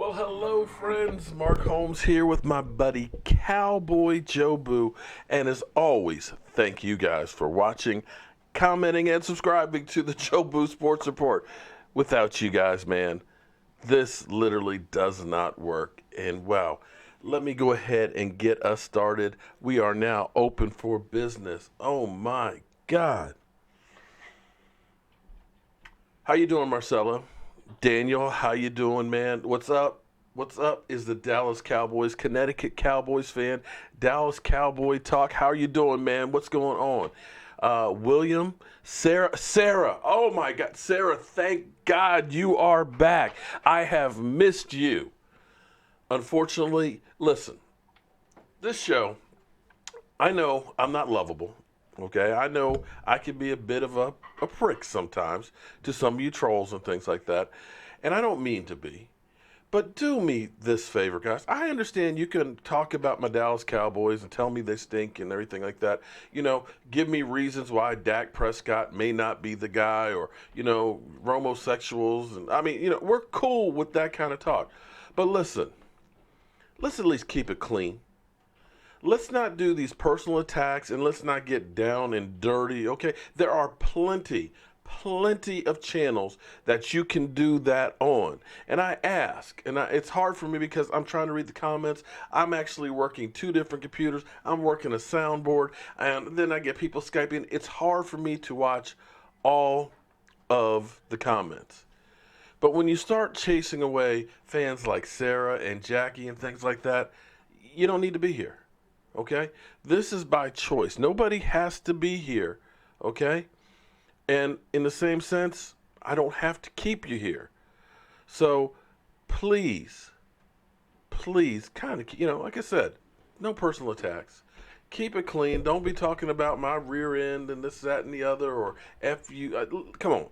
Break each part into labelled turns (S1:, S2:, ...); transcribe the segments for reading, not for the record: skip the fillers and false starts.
S1: Well, hello, friends. Mark Holmes here with my buddy Cowboy Joe Boo. And as always, thank you guys for watching, commenting, and subscribing to the Joe Boo Sports Report. Without you guys, man, this literally does not work. And wow, let me go ahead and get us started. We are now open for business. Oh my God. How you doing, Marcelo? Daniel, how you doing, man? What's up? What's up is the Dallas Cowboys, Connecticut Cowboys fan, Dallas Cowboy Talk. How are you doing, man? What's going on? William, Sarah. Oh my God, Sarah! Thank God you are back. I have missed you. Unfortunately, listen, this show, I know I'm not lovable. Okay, I know I can be a bit of a prick sometimes to some of you trolls and things like that. And I don't mean to be. But do me this favor, guys. I understand you can talk about my Dallas Cowboys and tell me they stink and everything like that. You know, give me reasons why Dak Prescott may not be the guy, or, you know, homosexuals. And I mean, you know, we're cool with that kind of talk. But listen, let's at least keep it clean. Let's not do these personal attacks, and let's not get down and dirty, okay? There are plenty of channels that you can do that on. And I ask, and it's hard for me because I'm trying to read the comments. I'm actually working two different computers. I'm working a soundboard, and then I get people Skyping. It's hard for me to watch all of the comments. But when you start chasing away fans like Sarah and Jackie and things like that, you don't need to be here. Okay? This is by choice. Nobody has to be here. Okay? And in the same sense, I don't have to keep you here. So please, kind of, you know, like I said, no personal attacks. Keep it clean. Don't be talking about my rear end and this, that, and the other, or F you. Come on.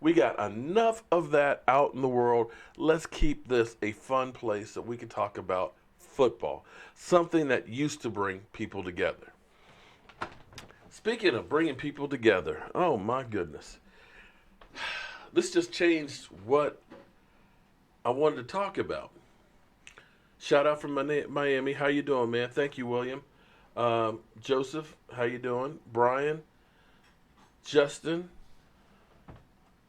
S1: We got enough of that out in the world. Let's keep this a fun place that we can talk about football, something that used to bring people together. Speaking of bringing people together, oh my goodness, this just changed what I wanted to talk about. Shout out from Miami. How you doing, man? Thank you, William. Joseph, how you doing? Brian, Justin,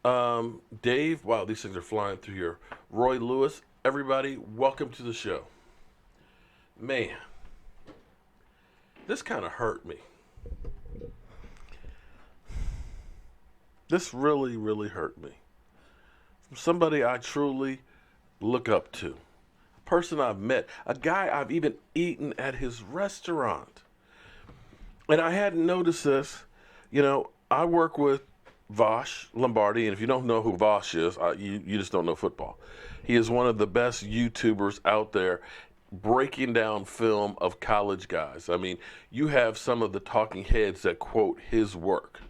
S1: Dave. Wow, these things are flying through here. Roy Lewis, everybody, welcome to the show. Man, this kind of hurt me. This really, really hurt me. From somebody I truly look up to. A person I've met. A guy I've even eaten at his restaurant. And I hadn't noticed this. You know, I work with Vosh Lombardi, and if you don't know who Vosh is, you just don't know football. He is one of the best YouTubers out there, breaking down film of college guys. I mean, you have some of the talking heads that quote his work.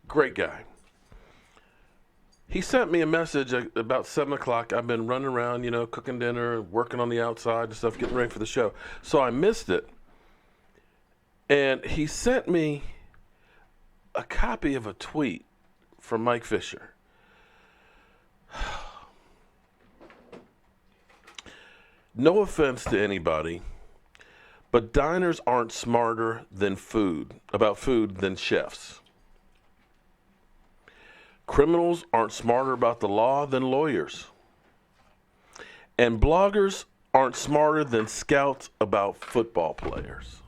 S1: Great guy. He sent me a message at about 7 o'clock. I've been running around, you know, cooking dinner, working on the outside and stuff, getting ready for the show. So I missed it. And he sent me a copy of a tweet from Mike Fisher. No offense to anybody, but diners aren't smarter about food than chefs. Criminals aren't smarter about the law than lawyers. And bloggers aren't smarter than scouts about football players.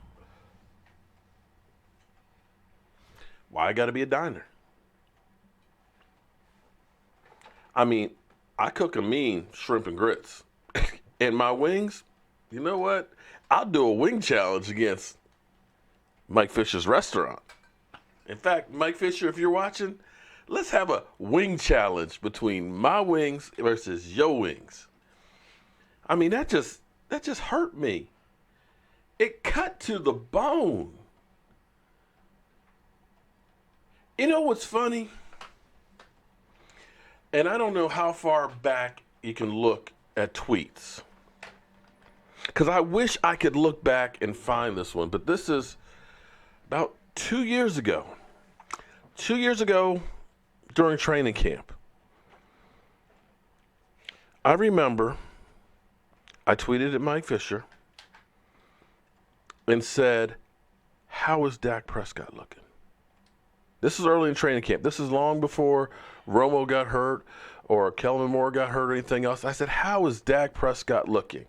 S1: Why I gotta be a diner? I mean, I cook a mean shrimp and grits. And my wings, you know what? I'll do a wing challenge against Mike Fisher's restaurant. In fact, Mike Fisher, if you're watching, let's have a wing challenge between my wings versus your wings. I mean, that just hurt me. It cut to the bone. You know what's funny? And I don't know how far back you can look at tweets, because I wish I could look back and find this one, but this is about 2 years ago. 2 years ago during training camp. I remember I tweeted at Mike Fisher and said, how is Dak Prescott looking? This is early in training camp. This is long before Romo got hurt or Kellen Moore got hurt or anything else. I said, how is Dak Prescott looking?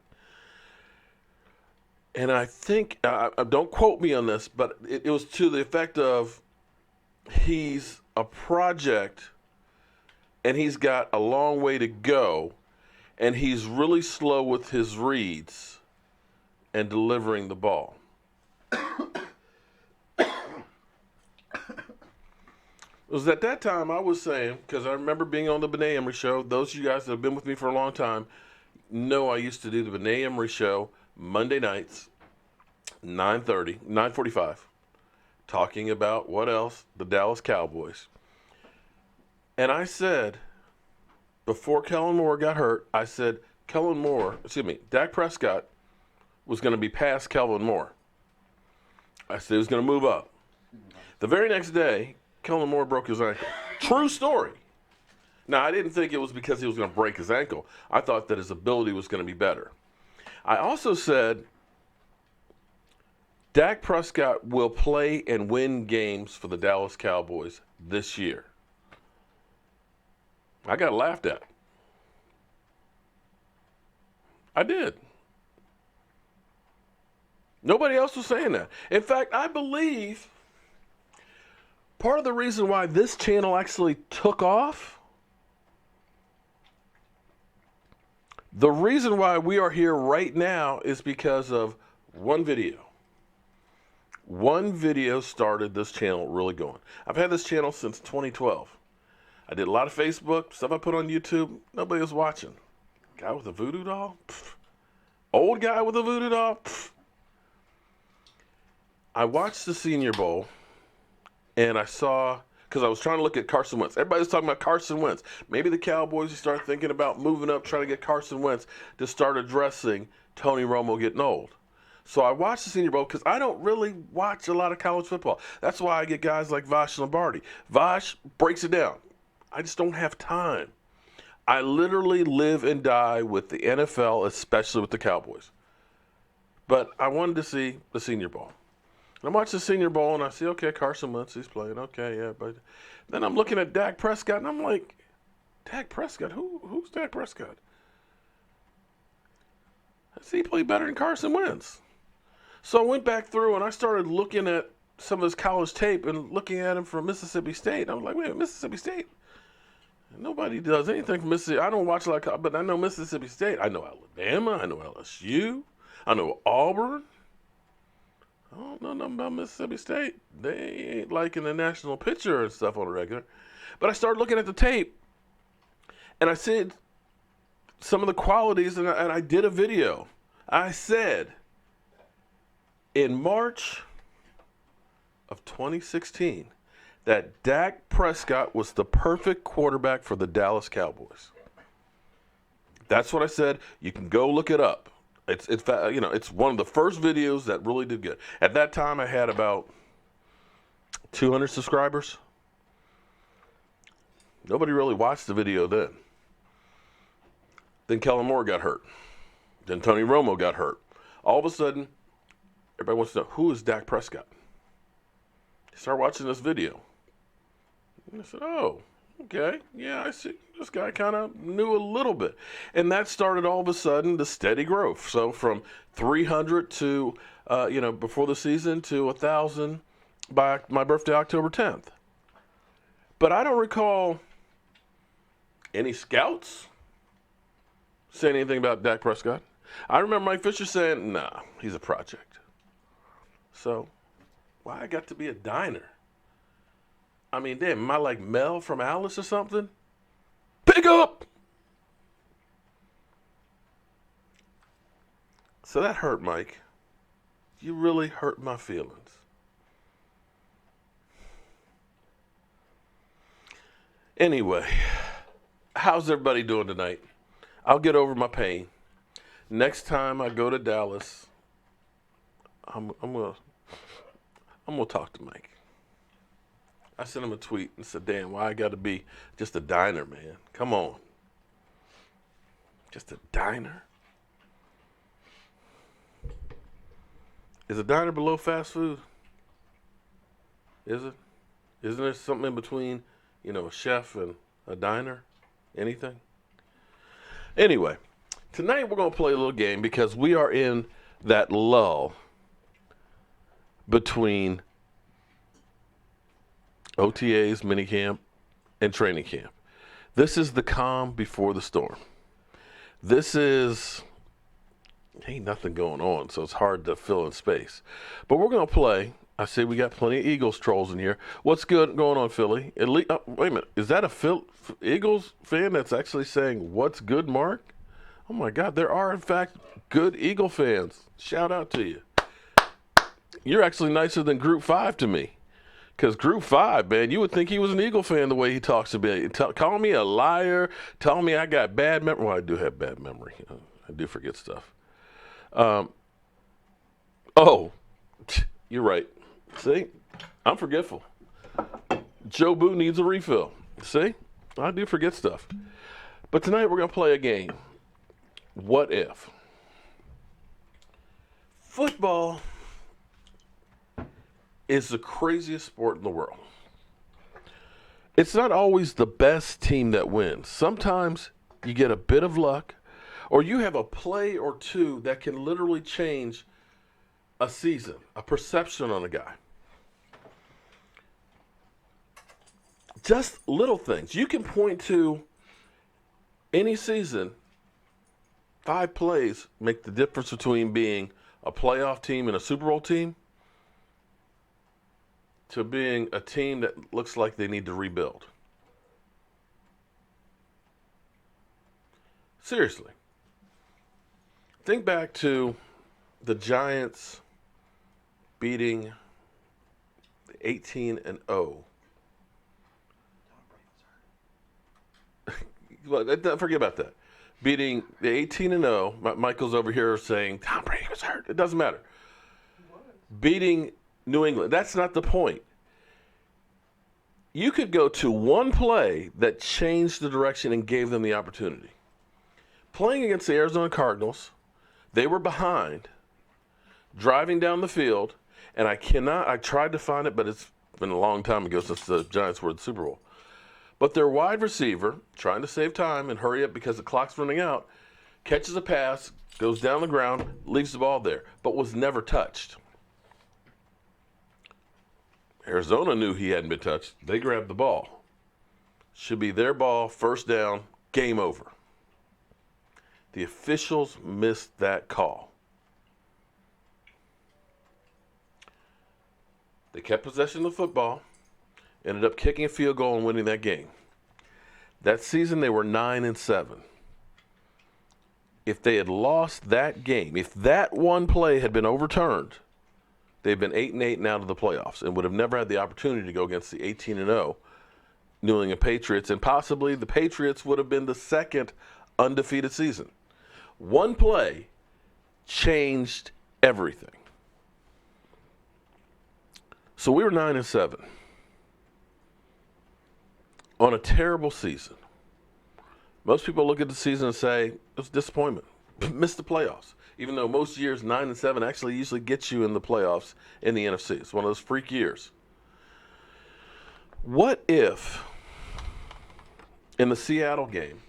S1: And I think, don't quote me on this, but it was to the effect of he's a project and he's got a long way to go and he's really slow with his reads and delivering the ball. It was at that time I was saying, because I remember being on the Benet Emery show. Those of you guys that have been with me for a long time know I used to do the Benet Emery show Monday nights, 9:45, talking about what else? The Dallas Cowboys. And I said, before Kellen Moore got hurt, I said Dak Prescott was going to be past Kellen Moore. I said he was going to move up. The very next day, Kellen Moore broke his ankle. True story. Now, I didn't think it was because he was going to break his ankle. I thought that his ability was going to be better. I also said Dak Prescott will play and win games for the Dallas Cowboys this year. I got laughed at. I did. Nobody else was saying that. In fact, I believe part of the reason why this channel actually took off, the reason why we are here right now is because of one video. One video started this channel really going. I've had this channel since 2012. I did a lot of Facebook, stuff I put on YouTube. Nobody was watching. Guy with a voodoo doll? Pfft. Old guy with a voodoo doll? Pfft. I watched the Senior Bowl, and I saw, because I was trying to look at Carson Wentz. Everybody's talking about Carson Wentz. Maybe the Cowboys will start thinking about moving up, trying to get Carson Wentz to start addressing Tony Romo getting old. So I watched the Senior Bowl because I don't really watch a lot of college football. That's why I get guys like Vash Lombardi. Vash breaks it down. I just don't have time. I literally live and die with the NFL, especially with the Cowboys. But I wanted to see the Senior Bowl. And I watch the Senior Bowl, and I see, okay, Carson Wentz, he's playing. Okay, yeah. But then I'm looking at Dak Prescott, and I'm like, Dak Prescott? Who's Dak Prescott? I see he played better than Carson Wentz. So I went back through, and I started looking at some of his college tape and looking at him from Mississippi State. I was like, wait, Mississippi State? Nobody does anything from Mississippi. I don't watch a lot, but I know Mississippi State. I know Alabama. I know LSU. I know Auburn. I don't know nothing about Mississippi State. They ain't like in the national picture and stuff on the regular. But I started looking at the tape, and I said some of the qualities, and I did a video. I said, in March of 2016, that Dak Prescott was the perfect quarterback for the Dallas Cowboys. That's what I said. You can go look it up. It's one of the first videos that really did good. At that time, I had about 200 subscribers. Nobody really watched the video then. Then Kellen Moore got hurt. Then Tony Romo got hurt. All of a sudden, everybody wants to know, who is Dak Prescott? Start watching this video. And I said, oh, okay. Yeah, I see. This guy kind of knew a little bit. And that started all of a sudden the steady growth. So from 300 to, before the season to 1,000 by my birthday, October 10th. But I don't recall any scouts saying anything about Dak Prescott. I remember Mike Fisher saying, nah, he's a project. So why I got to be a diner? I mean, damn, am I like Mel from Alice or something? Pick up! So that hurt, Mike. You really hurt my feelings. Anyway, how's everybody doing tonight? I'll get over my pain. Next time I go to Dallas, I'm gonna talk to Mike. I sent him a tweet and said, damn, why I got to be just a diner, man? Come on. Just a diner? Is a diner below fast food? Is it? Isn't there something in between, a chef and a diner? Anything? Anyway, tonight we're going to play a little game because we are in that lull between OTAs, minicamp, and training camp. This is the calm before the storm. This is, ain't nothing going on, so it's hard to fill in space. But we're going to play. I see we got plenty of Eagles trolls in here. What's good going on, Philly? Wait a minute. Is that a Eagles fan that's actually saying, what's good, Mark? Oh, my God. There are, in fact, good Eagle fans. Shout out to you. You're actually nicer than Group 5 to me. Because Group 5, man, you would think he was an Eagle fan the way he talks to me. Calling me a liar, telling me I got bad memory. Well, I do have bad memory. I do forget stuff. You're right. See, I'm forgetful. Joe Boo needs a refill. See, I do forget stuff. But tonight we're going to play a game. What if? Football is the craziest sport in the world. It's not always the best team that wins. Sometimes you get a bit of luck, or you have a play or two that can literally change a season, a perception on a guy. Just little things. You can point to any season, 5 plays make the difference between being a playoff team and a Super Bowl team to being a team that looks like they need to rebuild. Seriously. Think back to the Giants beating 18-0. Forget about that. Beating the 18-0. Michael's over here saying Tom Brady was hurt. It doesn't matter. Beating New England. That's not the point. You could go to one play that changed the direction and gave them the opportunity. Playing against the Arizona Cardinals, they were behind, driving down the field, and I tried to find it, but it's been a long time ago since the Giants were in the Super Bowl. But their wide receiver, trying to save time and hurry up because the clock's running out, catches a pass, goes down the ground, leaves the ball there, but was never touched. Arizona knew he hadn't been touched. They grabbed the ball. Should be their ball, first down, game over. The officials missed that call. They kept possession of the football, ended up kicking a field goal and winning that game. That season, they were 9-7. If they had lost that game, if that one play had been overturned, they've been 8-8 and out of the playoffs and would have never had the opportunity to go against the 18-0 New England Patriots, and possibly the Patriots would have been the second undefeated season. One play changed everything. So we were 9-7 on a terrible season. Most people look at the season and say, it was a disappointment. Missed the playoffs. Even though most years 9-7 actually usually gets you in the playoffs in the NFC. It's one of those freak years. What if in the Seattle game,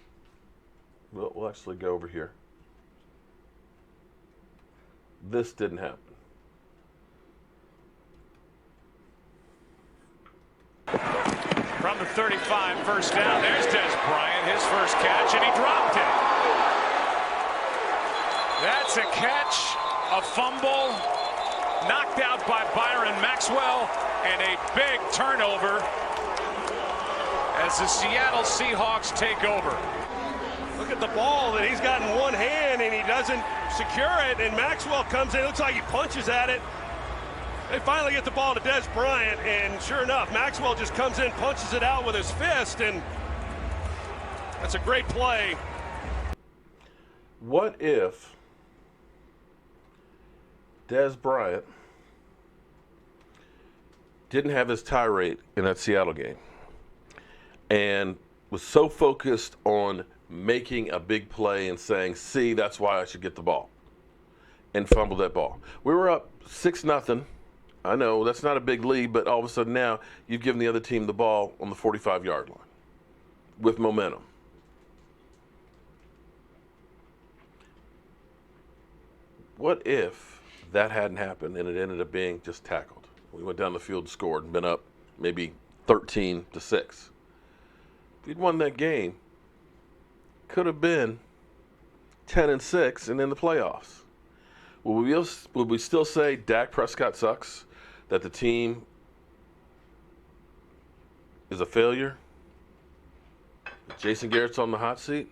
S1: we'll actually go over here, this didn't happen?
S2: From the 35, first down. There's Des Bryant, his first catch, and he dropped it. That's a catch, a fumble, knocked out by Byron Maxwell, and a big turnover as the Seattle Seahawks take over.
S3: Look at the ball that he's got in one hand, and he doesn't secure it, and Maxwell comes in. It looks like he punches at it. They finally get the ball to Des Bryant, and sure enough, Maxwell just comes in, punches it out with his fist, and that's a great play.
S1: What if Des Bryant didn't have his tirade in that Seattle game and was so focused on making a big play and saying, see, that's why I should get the ball, and fumbled that ball. We were up 6-0. I know that's not a big lead, but all of a sudden now you've given the other team the ball on the 45-yard line with momentum. What if that hadn't happened and it ended up being just tackled? We went down the field and scored and been up maybe 13-6. If we'd won that game, could have been 10-6 and in the playoffs. Would we still say Dak Prescott sucks? That the team is a failure? Jason Garrett's on the hot seat?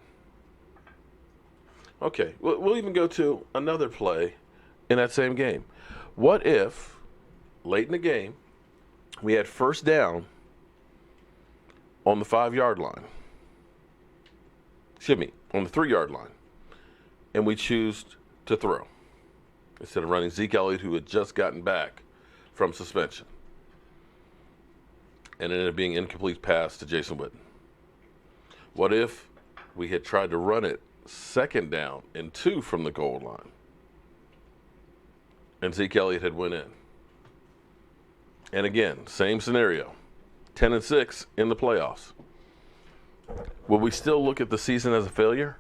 S1: Okay, we'll even go to another play in that same game. What if, late in the game, we had first down on the 5-yard line? Excuse me, on the 3-yard line. And we choose to throw instead of running Zeke Elliott, who had just gotten back from suspension. And it ended up being incomplete pass to Jason Witten. What if we had tried to run it 2nd down and 2 from the goal line, and Zeke Elliott had went in? And again, same scenario, 10-6 in the playoffs. Will we still look at the season as a failure?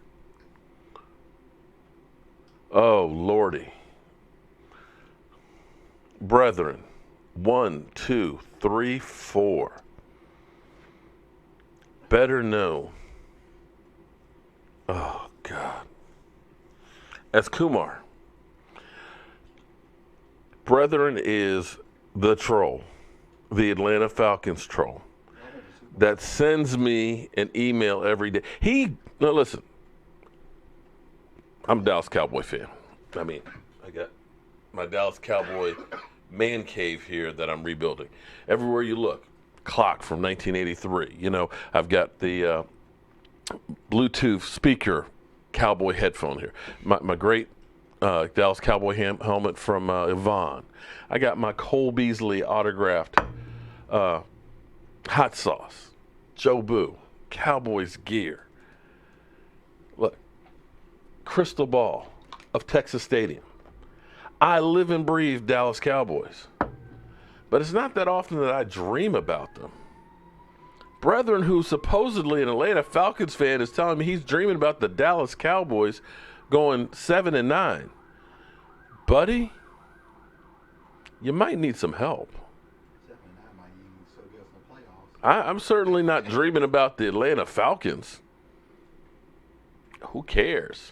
S1: Oh, Lordy. Brethren, 1, 2, 3, 4. Better know. Oh, God. As Kumar. Brethren is the troll, the Atlanta Falcons troll, that sends me an email every day. Now listen, I'm a Dallas Cowboy fan. I mean, I got my Dallas Cowboy man cave here that I'm rebuilding. Everywhere you look, clock from 1983. You know, I've got the Bluetooth speaker Cowboy headphone here. My great Dallas Cowboy helmet from Yvonne. I got my Cole Beasley autographed hot sauce, Joe Boo, Cowboys gear. Look, crystal ball of Texas Stadium. I live and breathe Dallas Cowboys. But it's not that often that I dream about them. Brethren, who supposedly an Atlanta Falcons fan, is telling me he's dreaming about the Dallas Cowboys going 7-9. Buddy, you might need some help. I'm certainly not dreaming about the Atlanta Falcons. Who cares?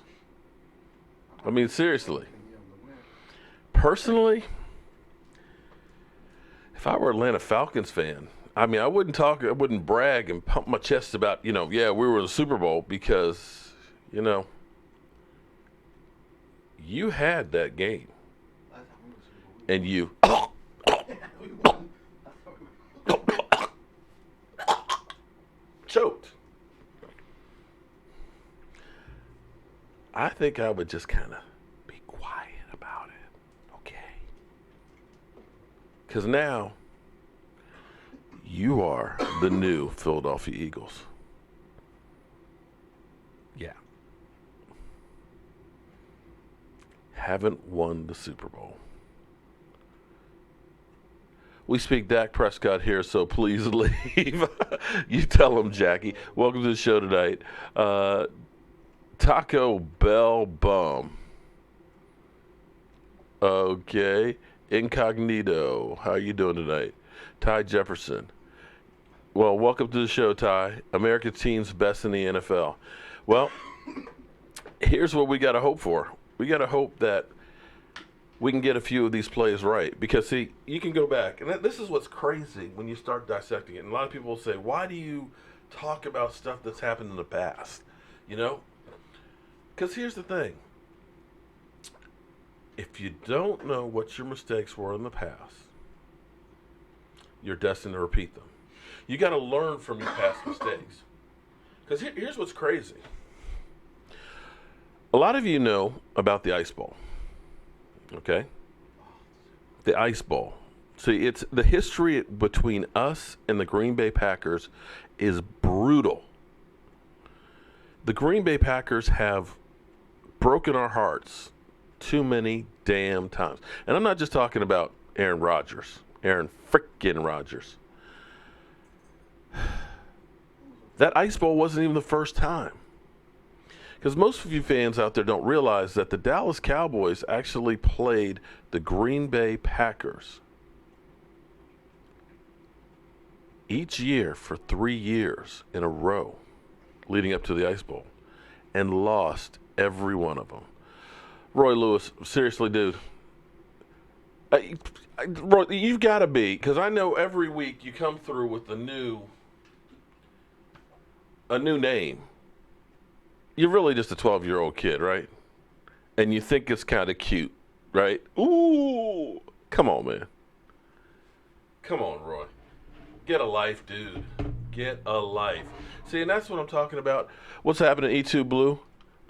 S1: I mean, seriously. Personally, if I were an Atlanta Falcons fan, I mean, I wouldn't brag and pump my chest about, yeah, we were in the Super Bowl because, you had that game. And you choked. I think I would just kind of be quiet about it, okay? Because now you are the new Philadelphia Eagles. Yeah. Haven't won the Super Bowl. We speak Dak Prescott here, so please leave. You tell him, Jackie. Welcome to the show tonight. Taco Bell Bum. Okay. Incognito. How you doing tonight? Ty Jefferson. Well, welcome to the show, Ty. American team's best in the NFL. Well, here's what we got to hope for. We got to hope that we can get a few of these plays right. Because, see, you can go back. And this is what's crazy when you start dissecting it. And a lot of people will say, why do you talk about stuff that's happened in the past? Because here's the thing. If you don't know what your mistakes were in the past, you're destined to repeat them. You got to learn from your past mistakes. Because here's what's crazy. A lot of you know about the ice ball. Okay? The ice ball. See, it's the history between us and the Green Bay Packers is brutal. The Green Bay Packers have broken our hearts too many damn times. And I'm not just talking about Aaron Rodgers. Aaron frickin' Rodgers. That Ice Bowl wasn't even the first time. Because most of you fans out there don't realize that the Dallas Cowboys actually played the Green Bay Packers each year for 3 years in a row leading up to the Ice Bowl and lost every one of them. Roy Lewis, seriously, dude. Roy, you've got to be, because I know every week you come through with a new name. You're really just a 12-year-old kid, right? And you think it's kind of cute, right? Ooh, come on, man. Come on, Roy. Get a life, dude. Get a life. See, and that's what I'm talking about. What's happening, E2 Blue?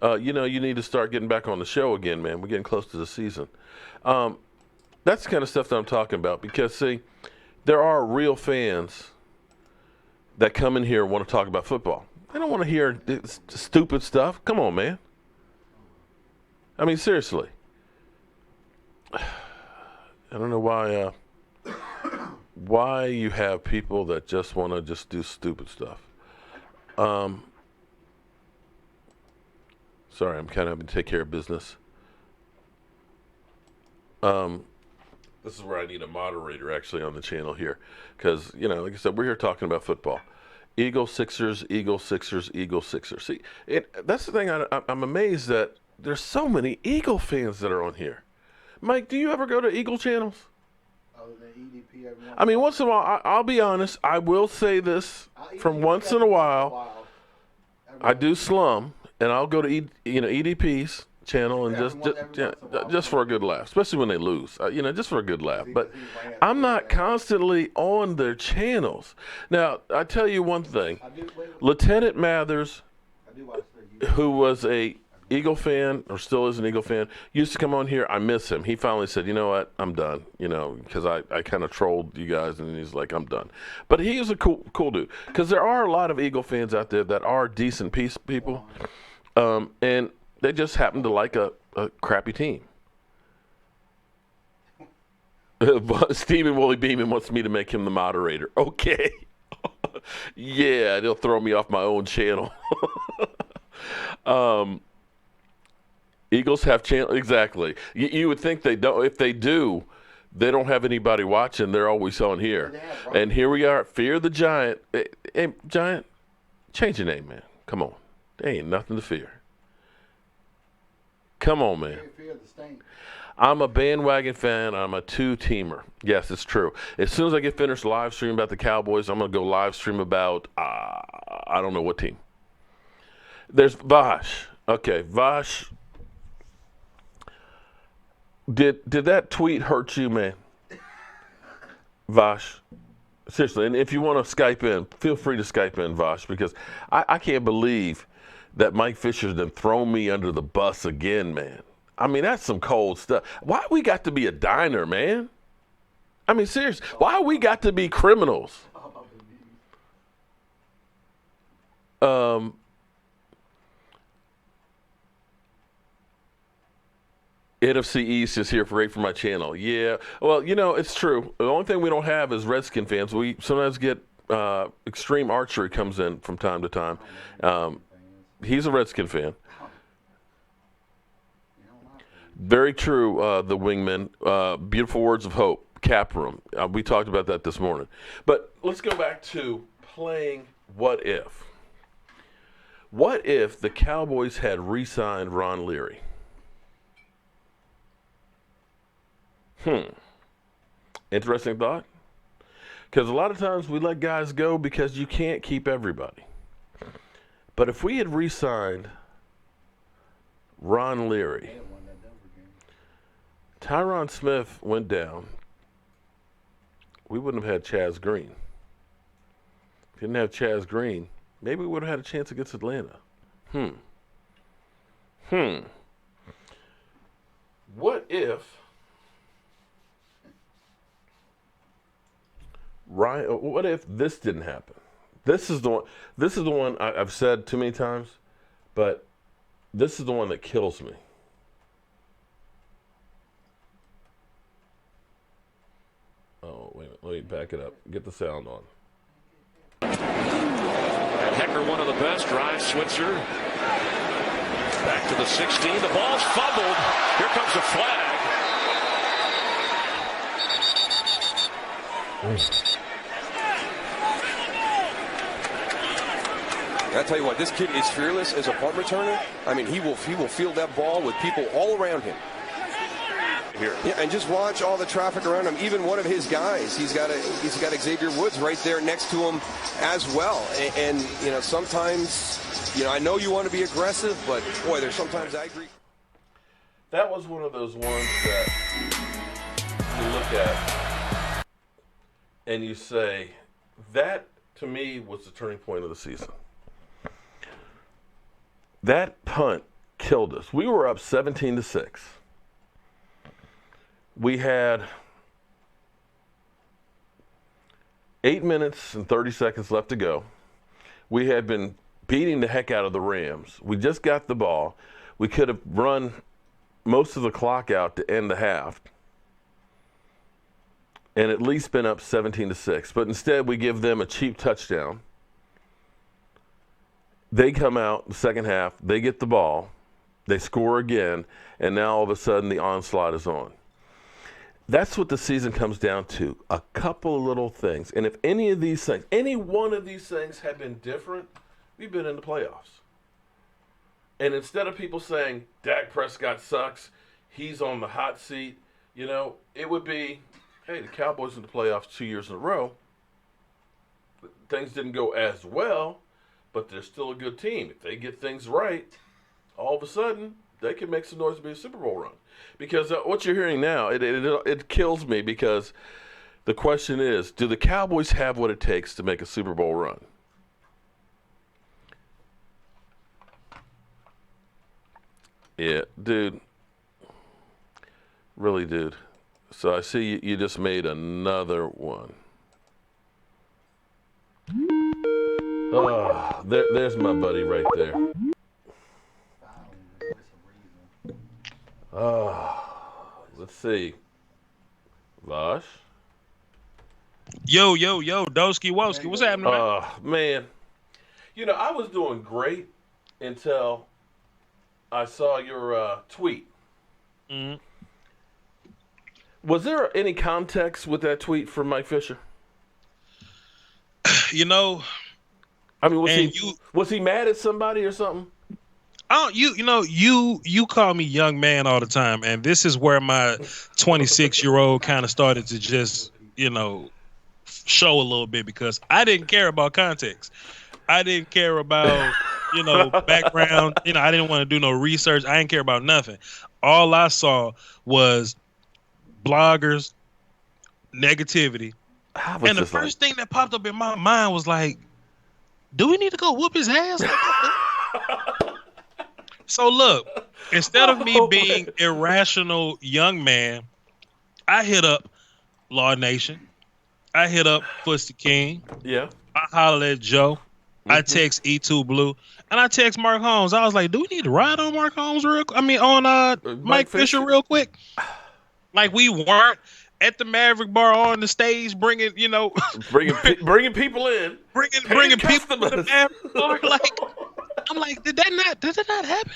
S1: You need to start getting back on the show again, man. We're getting close to the season. That's the kind of stuff that I'm talking about because, see, there are real fans that come in here and want to talk about football. They don't want to hear stupid stuff. Come on, man. I mean, seriously. I don't know why you have people that just want to just do stupid stuff. Sorry, I'm kind of having to take care of business. This is where I need a moderator actually on the channel here. Because, like I said, we're here talking about football. Eagles, Sixers, Eagles, Sixers, Eagles, Sixers. See, that's the thing. I'm amazed that there's so many Eagle fans that are on here. Mike, do you ever go to Eagle channels?
S4: Oh, the EDP everyone.
S1: I mean, once in a while, I'll be honest. I will say this from once in a while. I do slum, and I'll go to EDP's channel and just for a good laugh, especially when they lose. Just for a good laugh. But I'm not constantly on their channels. Now, I tell you one thing. Lieutenant Mathers, who was a Eagle fan, or still is an Eagle fan, used to come on here. I miss him. He finally said, you know what, I'm done, because I kind of trolled you guys, and he's like, I'm done. But he is a cool dude, because there are a lot of Eagle fans out there that are decent people, and they just happen to like a crappy team. Steven Wooly Beeman wants me to make him the moderator. Okay. Yeah, they'll throw me off my own channel. Eagles have channel, exactly. You would think they don't. If they do, they don't have anybody watching. They're always on here. And here we are. Fear the Giant. Hey, Giant, change your name, man. Come on. There ain't nothing to fear. Come on, man. I'm a bandwagon fan. I'm a two-teamer. Yes, it's true. As soon as I get finished live streaming about the Cowboys, I'm going to go live stream about, I don't know what team. There's Vash. Okay, Vash. Did that tweet hurt you, man? Vash. Seriously, and if you want to Skype in, feel free to Skype in, Vash, because I can't believe that Mike Fisher's done thrown me under the bus again, man. I mean, that's some cold stuff. Why we got to be a diner, man? I mean, seriously, why we got to be criminals? NFC East is here for my channel. Yeah, well, it's true. The only thing we don't have is Redskin fans. We sometimes get Extreme Archery comes in from time to time. He's a Redskin fan. Very true, the wingman. Beautiful words of hope. Cap room. We talked about that this morning. But let's go back to playing what if. What if the Cowboys had re-signed Ron Leary? Interesting thought. Because a lot of times we let guys go because you can't keep everybody. But if we had re-signed Ron Leary, Tyron Smith went down, we wouldn't have had Chaz Green. If we didn't have Chaz Green, maybe we would have had a chance against Atlanta. What if what if this didn't happen? This is the one. This is the one I've said too many times, but this is the one that kills me. back it up. Get the sound on.
S2: And Hecker, one of the best, drives Switzer. Back to the 16. The ball's fumbled. Here comes the flag.
S5: I tell you what, this kid is fearless as a punt returner. I mean, he will field that ball with people all around him. Here. Yeah, and just watch all the traffic around him. Even one of his guys, he's got Xavier Woods right there next to him as well. And you know, sometimes, you know, I know you want to be aggressive, but boy, there's sometimes I agree.
S1: That was one of those ones that you look at and you say, that to me was the turning point of the season. That punt killed us. We were up 17-6. We had 8 minutes and 30 seconds left to go. We had been beating the heck out of the Rams. We just got the ball. We could have run most of the clock out to end the half and at least been up 17-6. But instead, we give them a cheap touchdown. They come out the second half, they get the ball, they score again, and now all of a sudden the onslaught is on. That's what the season comes down to, a couple of little things. And if any of these things, any one of these things had been different, we've been in the playoffs. And instead of people saying, Dak Prescott sucks, he's on the hot seat, you know, it would be, hey, the Cowboys in the playoffs 2 years in a row. Things didn't go as well, but they're still a good team. If they get things right, all of a sudden, they can make some noise to be a Super Bowl run. Because what you're hearing now, it kills me, because the question is, do the Cowboys have what it takes to make a Super Bowl run? Yeah, dude. Really, dude. So I see you just made another one. Oh, there's my buddy right there. Let's see. Vosh?
S6: Yo, Doski Woski, what's happening, man?
S1: Man. You know, I was doing great until I saw your tweet.
S6: Mm-hmm.
S1: Was there any context with that tweet from Mike Fisher?
S6: You know,
S1: I mean, was he mad at somebody or something?
S6: You call me young man all the time, and this is where my 26-year-old kind of started to just, you know, show a little bit, because I didn't care about context. I didn't care about, you know, background. You know, I didn't want to do no research. I didn't care about nothing. All I saw was bloggers, negativity. And the first thing that popped up in my mind was like, do we need to go whoop his ass? So look, instead of me being irrational young man, I hit up Law Nation. I hit up Fusty King.
S1: Yeah.
S6: I hollered at Joe. Mm-hmm. I text E2 Blue. And I text Mark Holmes. I was like, do we need to ride on Mark Holmes Mike Fisher real quick? Like, we weren't at the Maverick Bar on the stage bringing people in. Bringing people to the Maverick Bar. Like, I'm like, did that not happen?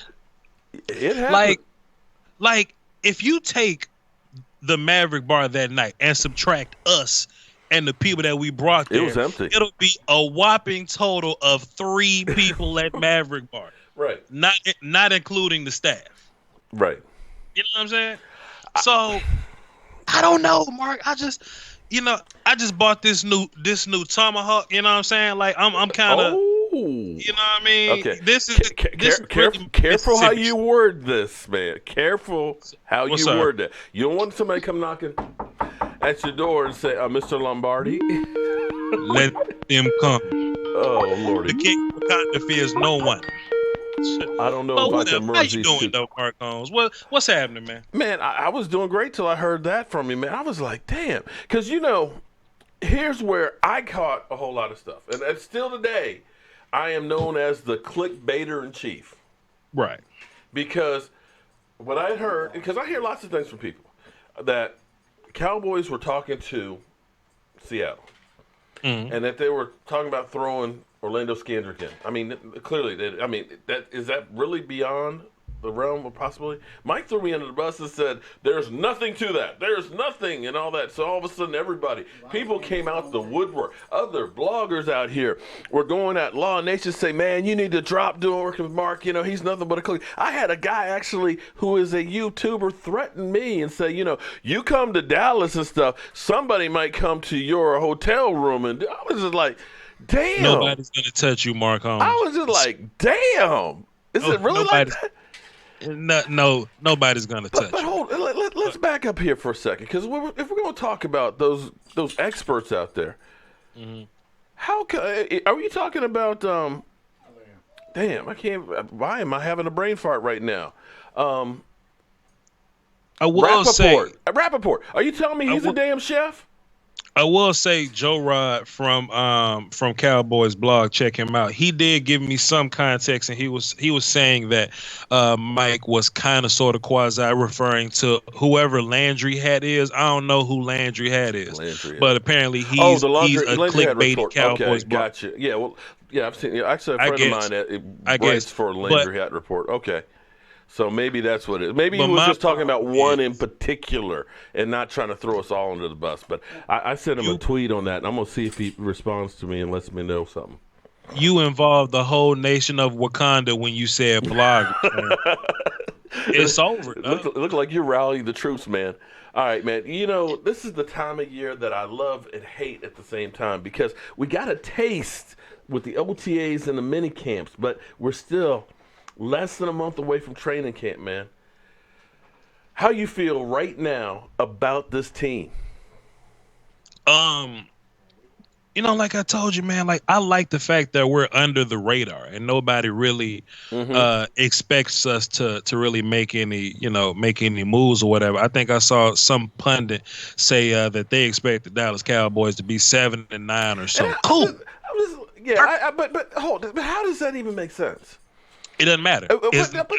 S1: It happened.
S6: Like if you take the Maverick Bar that night and subtract us and the people that we brought there,
S1: it was empty.
S6: It'll be a whopping total of 3 people at Maverick Bar.
S1: Right.
S6: Not including the staff.
S1: Right.
S6: You know what I'm saying? So I don't know, Mark. I just bought this new Tomahawk. You know what I'm saying? Like I'm kind of. You know what I mean?
S1: Okay.
S6: This is
S1: careful how you word this, man. Careful how you word that. You don't want somebody come knocking at your door and say, "Mr. Lombardi."
S6: Let them come.
S1: Oh Lordy.
S6: The king of Wakanda fears no one.
S1: I don't know if I can merge these two.
S6: How you doing, though, Mark Holmes? What's happening, man?
S1: Man, I was doing great till I heard that from you, man. I was like, damn. Because, you know, here's where I caught a whole lot of stuff. And still today, I am known as the clickbaiter in chief.
S6: Right.
S1: Because what I heard, because I hear lots of things from people, that Cowboys were talking to Seattle, and that they were talking about throwing Orlando Scandrick in. I mean, clearly, is that really beyond the realm of possibility? Mike threw me under the bus and said, "There's nothing to that. There's nothing," and all that. So all of a sudden, people came out the woodwork. Other bloggers out here were going at Law Nation, say, "Man, you need to drop doing work with Mark. You know, he's nothing but a cook." I had a guy actually who is a YouTuber threaten me and say, "You come to Dallas and stuff, somebody might come to your hotel room," and I was just like, "Damn,
S6: nobody's gonna touch you, Mark Holmes."
S1: I was just like, "Damn, is it really like that?"
S6: No, nobody's gonna touch.
S1: But hold, let's back up here for a second, because if we're going to talk about those experts out there, are you talking about? Damn, I can't. Why am I having a brain fart right now?
S6: I will say,
S1: Rappaport. Are you telling me he's a damn chef?
S6: I will say, Joe Rod from Cowboys blog, check him out. He did give me some context, and he was saying that Mike was kind of sort of quasi referring to whoever Landry Hat is. I don't know who Landry Hat is, but apparently he's a clickbaity Cowboys blog.
S1: Gotcha. Yeah, well, yeah, I've seen. Actually, a friend of mine writes for Landry Hat Report. Okay. So maybe that's what it is. Maybe he was just talking about one in particular and not trying to throw us all under the bus. But I sent him a tweet on that, and I'm going to see if he responds to me and lets me know something.
S6: You involved the whole nation of Wakanda when you said blog. It's over.
S1: It looked like you rallied the troops, man. All right, man. This is the time of year that I love and hate at the same time, because we got a taste with the OTAs and the mini camps, but we're still less than a month away from training camp, man. How you feel right now about this team?
S6: Like I told you, man, like I like the fact that we're under the radar and nobody really expects us to really make any moves or whatever. I think I saw some pundit say that they expect the Dallas Cowboys to be 7-9 or something. Cool.
S1: But hold. But how does that even make sense?
S6: It doesn't matter.
S1: But let's back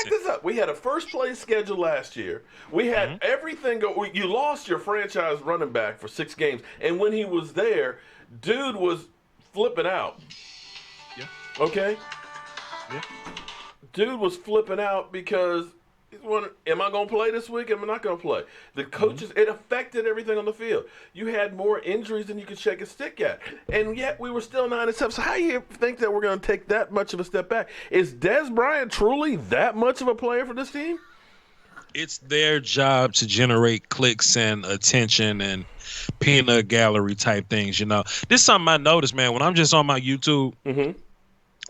S1: this up. We had a first-place schedule last year. We had everything go. You lost your franchise running back for 6 games, and when he was there, dude was flipping out.
S6: Yeah.
S1: Okay?
S6: Yeah.
S1: Dude was flipping out because he's wondering, am I going to play this week? Am I not going to play? The coaches, it affected everything on the field. You had more injuries than you could shake a stick at. And yet we were still 9-7. So how do you think that we're going to take that much of a step back? Is Dez Bryant truly that much of a player for this team?
S6: It's their job to generate clicks and attention and peanut gallery type things, This is something I noticed, man, when I'm just on my YouTube.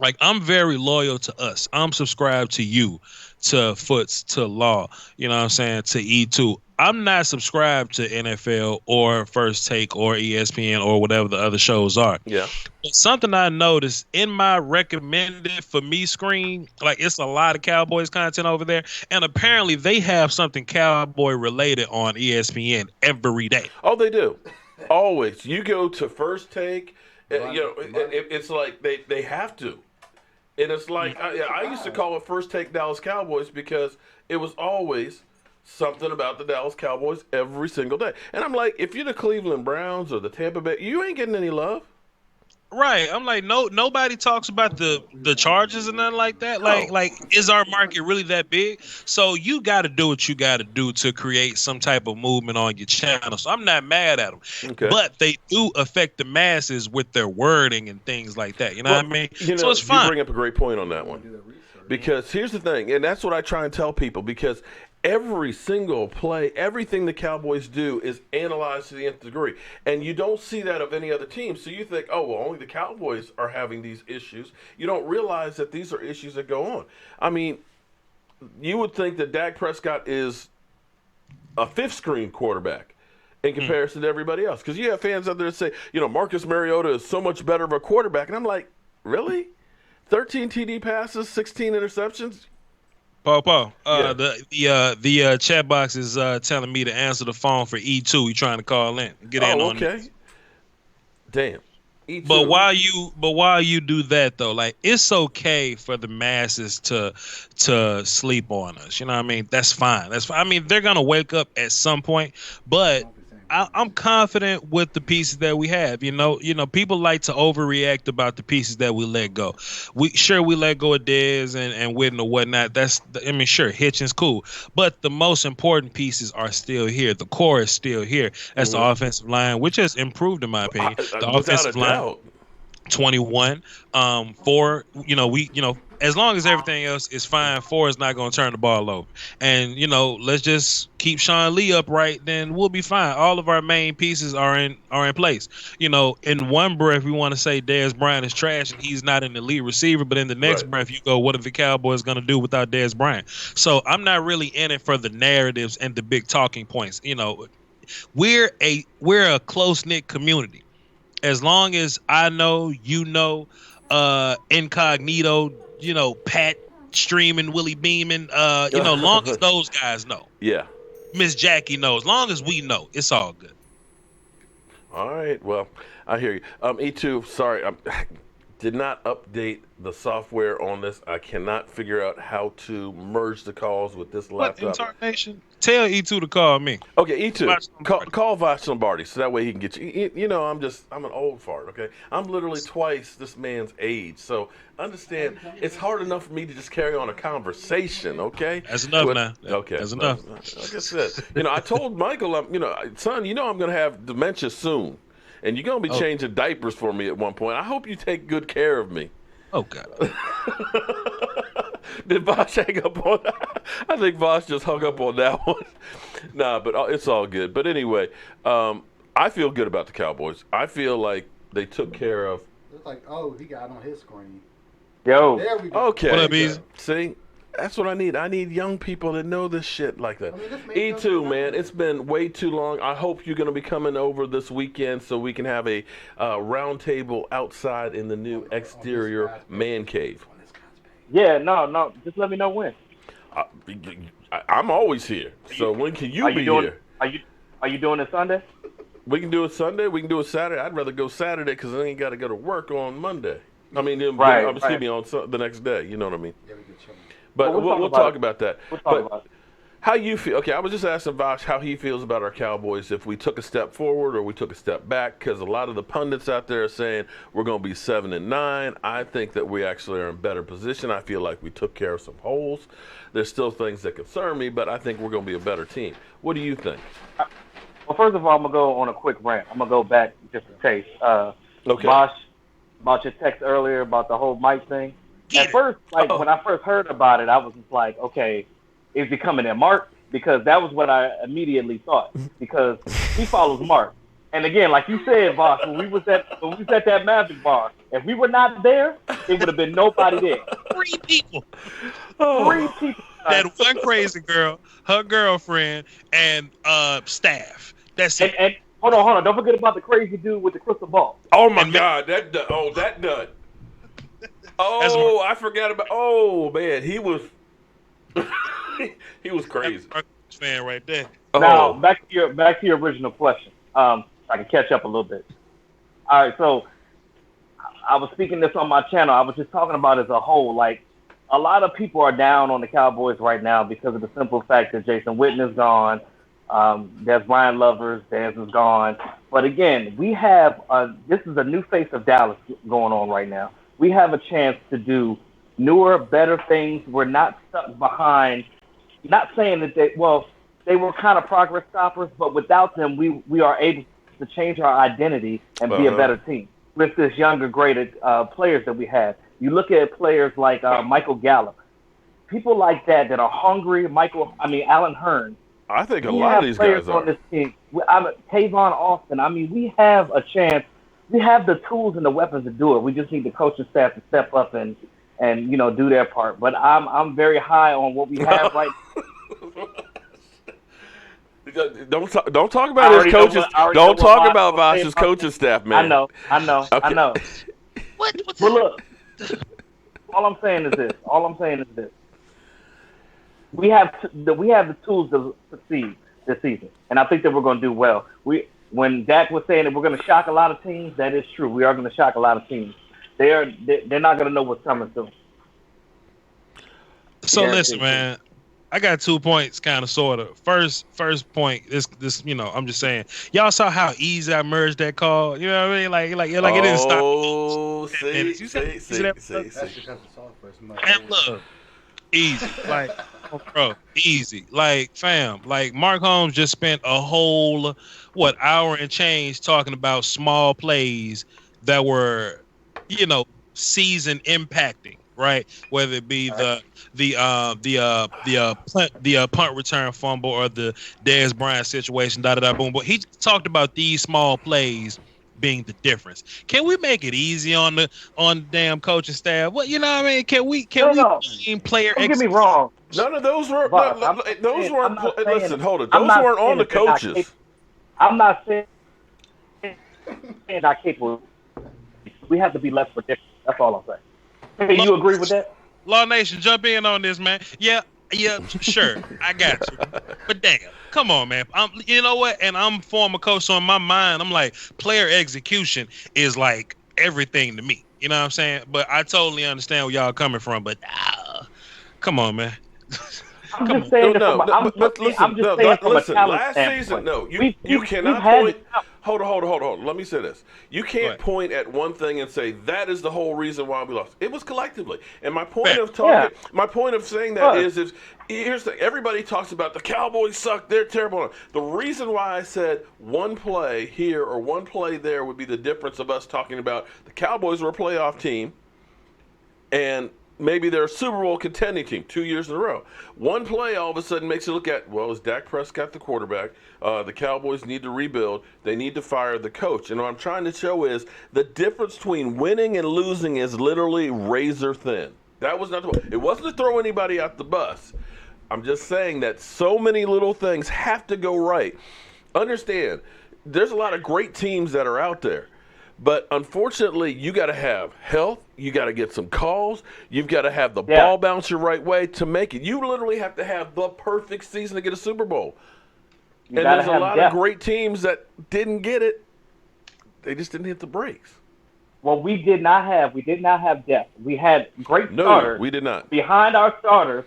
S6: Like, I'm very loyal to us. I'm subscribed to you, to Foots, to Law, to E2. I'm not subscribed to NFL or First Take or ESPN or whatever the other shows are.
S1: Yeah.
S6: But something I noticed in my recommended for me screen, like it's a lot of Cowboys content over there, and apparently they have something Cowboy related on ESPN every day.
S1: Oh, they do. Always. You go to First Take, it's like they have to. And it's like, I used to call it First Take Dallas Cowboys because it was always something about the Dallas Cowboys every single day. And I'm like, if you're the Cleveland Browns or the Tampa Bay, you ain't getting any love.
S6: Right. I'm like, nobody talks about the Chargers and nothing like that. Like, is our market really that big? So you got to do what you got to do to create some type of movement on your channel. So I'm not mad at them. Okay. But they do affect the masses with their wording and things like that. You know what I mean? So it's fine.
S1: You bring up a great point on that one. Because here's the thing, and that's what I try and tell people, because every single play, everything the Cowboys do is analyzed to the nth degree. And you don't see that of any other team. So you think, oh, well, only the Cowboys are having these issues. You don't realize that these are issues that go on. I mean, you would think that Dak Prescott is a fifth-screen quarterback in comparison to everybody else. Because you have fans out there that say, Marcus Mariota is so much better of a quarterback. And I'm like, really? 13 TD passes, 16 interceptions?
S6: Paul, the chat box is telling me to answer the phone for E2. He's trying to call in. Get in on it.
S1: Damn. E2.
S6: But while you do that though, like it's okay for the masses to sleep on us. You know what I mean? That's fine. I mean, they're gonna wake up at some point, but I'm confident with the pieces that we have. People like to overreact about the pieces that we let go. We let go of Dez and Witten or whatnot. Sure, Hitchens cool, but the most important pieces are still here. The core is still here. That's the offensive line, which has improved in my opinion. The
S1: Without a
S6: offensive line.
S1: doubt.
S6: 21. 4, as long as everything else is fine, 4 is not going to turn the ball over. And, let's just keep Sean Lee upright, then we'll be fine. All of our main pieces are in place. In one breath, we want to say Dez Bryant is trash and he's not an elite receiver, but in the next breath, you go, what are the Cowboys going to do without Dez Bryant? So I'm not really in it for the narratives and the big talking points. We're a close-knit community. As long as I know, Incognito, Pat streaming, Willie beaming, long as those guys know.
S1: Yeah.
S6: Miss Jackie knows. Long as we know, it's all good.
S1: All right. Well, I hear you. E2, sorry, I did not update the software on this. I cannot figure out how to merge the calls with this laptop.
S6: Incarnation? Tell E2 to call me.
S1: Okay, E2, call Vash Lombardi so that way he can get you. I'm an old fart, okay? I'm literally twice this man's age. So understand, it's hard enough for me to just carry on a conversation, okay?
S6: That's enough now.
S1: Okay.
S6: That's enough.
S1: Like I said, I told Michael, son, I'm going to have dementia soon. And you're going to be changing diapers for me at one point. I hope you take good care of me.
S6: Oh, God.
S1: Did Vosh hang up on that? I think Vosh just hung up on that one. Nah, but it's all good. But anyway, I feel good about the Cowboys. I feel like they took care of.
S4: It's like, he got on his screen.
S7: Yo.
S4: There we go.
S1: Okay.
S6: What up, Easy?
S1: See? That's what I need. I need young people that know this shit like that. E2, man, it's been way too long. I hope you're going to be coming over this weekend so we can have a round table outside in the new exterior man cave.
S7: Yeah, no. Just let me know when.
S1: I'm always here. So when can you be here?
S7: Are you doing it Sunday?
S1: We can do it Sunday. We can do it Saturday. I'd rather go Saturday because I ain't got to go to work on Monday. I mean, excuse me, on the next day. You know what I mean? But we'll talk about that.
S7: We'll talk about it.
S1: How you feel? Okay, I was just asking Vosh how he feels about our Cowboys if we took a step forward or we took a step back, because a lot of the pundits out there are saying we're going to be 7-9. I think that we actually are in better position. I feel like we took care of some holes. There's still things that concern me, but I think we're going to be a better team. What do you think?
S7: Well, first of all, I'm going to go on a quick rant. I'm going to go back just in case.
S1: Okay.
S7: Vosh, about your text earlier about the whole Mike thing. At first, when I first heard about it, I was just like, okay, is he coming at Mark? Because that was what I immediately thought. Because he follows Mark. And again, like you said, Vosh, when we was at that Magic bar, if we were not there, there would have been nobody there.
S6: 3 people.
S7: 3 people.
S6: That one crazy girl, her girlfriend, and staff. That's it.
S7: And hold on. Don't forget about the crazy dude with the crystal ball.
S1: Oh my God, that nut. Oh, I forgot about. Oh man, he was. He was crazy.
S6: Fan right there.
S7: Now back to your original question. I can catch up a little bit. All right, so I was speaking this on my channel. I was just talking about as a whole. Like, a lot of people are down on the Cowboys right now because of the simple fact that Jason Witten is gone. There's Brian Lovers. Dez is gone. But again, we have this is a new face of Dallas going on right now. We have a chance to do newer, better things. We're not stuck behind. Not saying that they were kind of progress stoppers, but without them, we are able to change our identity and be a better team with this younger, greater players that we have. You look at players like Michael Gallup, people like that are hungry. Alan Hearn.
S1: I think a lot of these guys are
S7: on this team. Tavon Austin. We have a chance. We have the tools and the weapons to do it. We just need the coaching staff to step up and do their part. But I'm very high on what we have right
S1: now. Don't talk about his coaches. Don't talk about Vosh's coaching staff, man.
S7: I know.
S6: What?
S7: But look, all I'm saying is this. We have the tools to succeed this season, and I think that we're going to do well. When Dak was saying that we're going to shock a lot of teams, that is true. We are going to shock a lot of teams. They're not going to know what's coming soon.
S6: So listen, man. I got 2 points, kind of, sort of. First point. This, I'm just saying. Y'all saw how easy I merged that call. You know what I mean? Like it didn't stop.
S1: Oh,
S6: 10 minutes.
S1: see,
S6: You said
S1: see,
S6: easy that
S1: see,
S6: was?
S1: see.
S4: That's because the software is much
S6: And look, easy. Like, bro, easy. Like, fam. Like, Mark Holmes just spent a whole hour and change talking about small plays that were, season impacting. Right, whether it be the punt return fumble or the Dez Bryant situation, boom. But he talked about these small plays being the difference. Can we make it easy on the damn coaching staff? Well, you know what I mean? Can we
S7: No.
S6: blame player
S7: Don't get me
S6: execution?
S7: wrong.
S1: None of those were.
S7: Boss,
S1: Those weren't. Listen, hold it.
S7: I'm
S1: Those
S7: not
S1: weren't
S7: saying
S1: on the
S7: that they're not
S1: coaches.
S7: I'm not saying they're not capable. We have to be less predictable. That's all I'm saying. Hey, you agree with that?
S6: Law Nation, jump in on this, man. Yeah, sure. I got you. But damn, come on, man. You know what? And I'm former coach, so in my mind, I'm like, player execution is like everything to me. You know what I'm saying? But I totally understand where y'all coming from. But come on, man.
S7: I'm just saying
S1: listen,
S7: from a talent
S1: last
S7: standpoint.
S1: season, no, you
S7: We've
S1: cannot
S7: had
S1: point. Hold on. Let me say this. You can't point at one thing and say that is the whole reason why we lost. It was collectively. And my point my point of saying that is here's the thing. Everybody talks about the Cowboys suck, they're terrible. The reason why I said one play here or one play there would be the difference of us talking about the Cowboys were a playoff team and maybe they're a Super Bowl contending team 2 years in a row. One play all of a sudden makes you look at, well, is Dak Prescott the quarterback? The Cowboys need to rebuild. They need to fire the coach. And what I'm trying to show is the difference between winning and losing is literally razor thin. That was not it wasn't to throw anybody out the bus. I'm just saying that so many little things have to go right. Understand, there's a lot of great teams that are out there. But unfortunately, you got to have health. You got to get some calls. You've got to have the ball bounce your right way to make it. You literally have to have the perfect season to get a Super Bowl. And there's a lot of great teams that didn't get it. They just didn't hit the brakes.
S7: Well, we did not have depth. We had great starters.
S1: No, we did not.
S7: Behind our starters,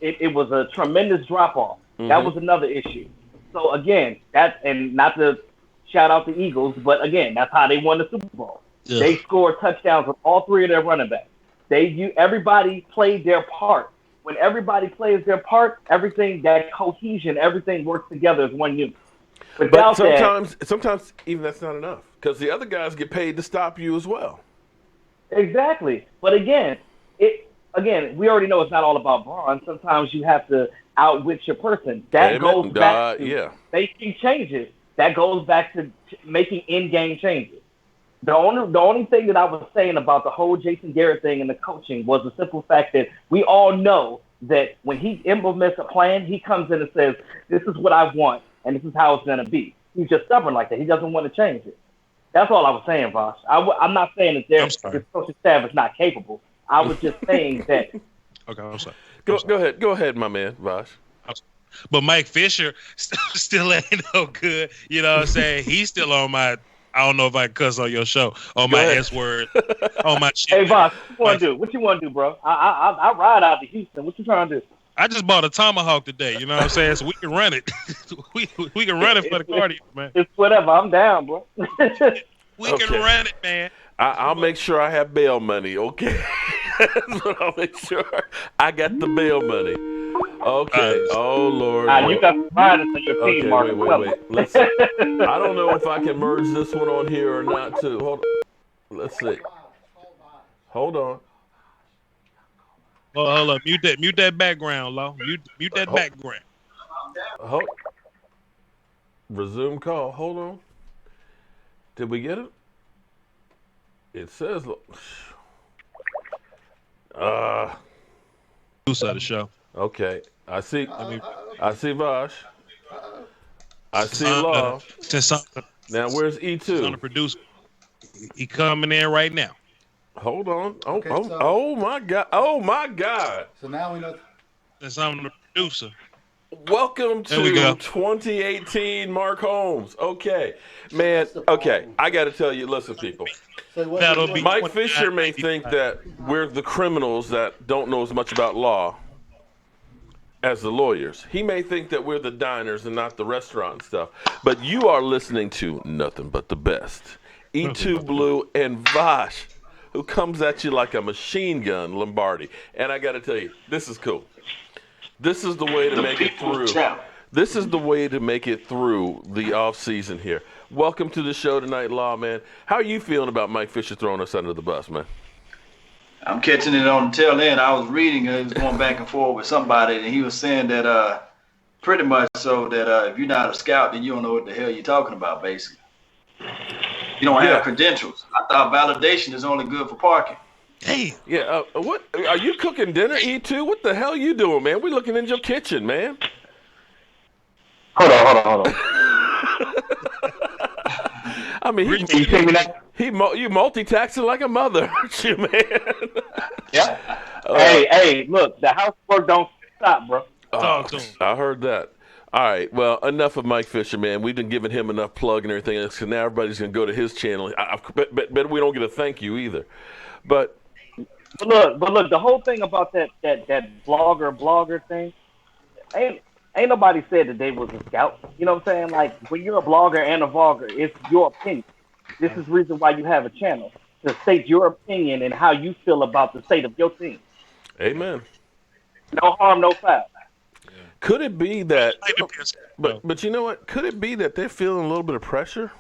S7: it was a tremendous drop off. Mm-hmm. That was another issue. So again, and not to shout out the Eagles, but again, that's how they won the Super Bowl. Yeah. They scored touchdowns with all three of their running backs. Everybody played their part. When everybody plays their part, everything, that cohesion, everything works together as one unit.
S1: But sometimes even that's not enough because the other guys get paid to stop you as well.
S7: Exactly. But again, we already know it's not all about brawn. Sometimes you have to outwit your person. That goes back to making changes. That goes back to making in-game changes. The only thing that I was saying about the whole Jason Garrett thing and the coaching was the simple fact that we all know that when he implements a plan, he comes in and says, this is what I want, and this is how it's going to be. He's just stubborn like that. He doesn't want to change it. That's all I was saying, Vosh. I'm not saying that this coaching staff is not capable. I was just saying that.
S6: Okay, I'm sorry.
S1: Go ahead, my man, Vosh.
S6: But Mike Fisher still ain't no good. You know what I'm saying? He's still on my, I don't know if I can cuss on your show, on my S word, on my shit.
S7: Hey, boss, what you want to do, bro? I ride out to Houston. What you trying to do?
S6: I just bought a Tomahawk today. You know what I'm saying? So we can run it. we can run it for the cardio, man.
S7: It's whatever. I'm down, bro.
S6: We can run it, man.
S1: I'll make sure I have bail money, okay? I'll make sure I got the bail money. Okay. Oh, Lord.
S7: You got some riders on your team, Mark.
S1: Wait. Listen, I don't know if I can merge this one on here or not, too. Hold on. Let's see. Hold on.
S6: Oh, hold up. Mute that background, Law. Mute that background.
S1: Resume call. Hold on. Did we get it? It says...
S6: Producer of the show.
S1: Okay. I see Vosh. I see Law. Now, where's E2?
S6: On the producer. He coming in right now.
S1: Hold on. Oh, my God. Oh, my God.
S4: So now we know.
S6: Since I'm the producer.
S1: Welcome to 2018 Mark Holmes. Okay. Man, okay. I got to tell you, listen, people. Mike Fisher may think that we're the criminals that don't know as much about law. as the lawyers. He may think that we're the diners and not the restaurant stuff. But you are listening to Nothing But the Best. E2 Blue and Vosh, who comes at you like a machine gun, Lombardi. And I got to tell you, this is cool. This is the way to make it through. This is the way to make it through the off season here. Welcome to the show tonight, Lawman. How are you feeling about Mike Fisher throwing us under the bus, man?
S8: I'm catching it on the tail end. I was reading, he was going back and forth with somebody, and he was saying that pretty much so that if you're not a scout, then you don't know what the hell you're talking about, basically. You don't have credentials. I thought validation is only good for parking.
S6: Hey.
S1: Yeah, what are you cooking dinner, E2? What the hell are you doing, man? We're looking in your kitchen, man.
S7: Hold on.
S1: I mean, you multitasking like a mother, aren't you, man?
S7: Yeah. Hey, look, the housework don't stop, bro.
S1: I heard that. All right, well, enough of Mike Fisher, man. We've been giving him enough plug and everything else, so now everybody's going to go to his channel. Bet we don't get a thank you either. But
S7: look, the whole thing about that blogger thing, ain't nobody said that they was a scout. You know what I'm saying? Like, when you're a blogger and a vlogger, it's your opinion. This is the reason why you have a channel, to state your opinion and how you feel about the state of your team.
S1: Amen.
S7: No harm, no foul.
S1: Could it be that but you know what? Could it be that they're feeling a little bit of pressure?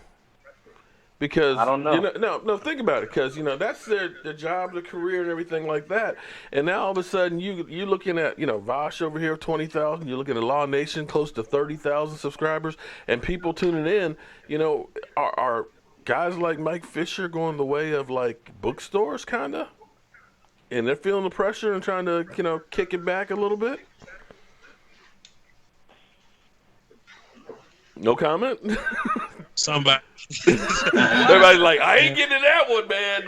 S1: Because
S7: I don't know.
S1: No, think about it. Because that's their job, their career, and everything like that. And now all of a sudden, you're looking at Vosh over here, 20,000. You're looking at Law Nation, close to 30,000 subscribers, and people tuning in. Are guys like Mike Fisher going the way of like bookstores, kind of, and they're feeling the pressure and trying to kick it back a little bit. No comment.
S6: Somebody.
S1: Everybody's like, I ain't getting that one, man.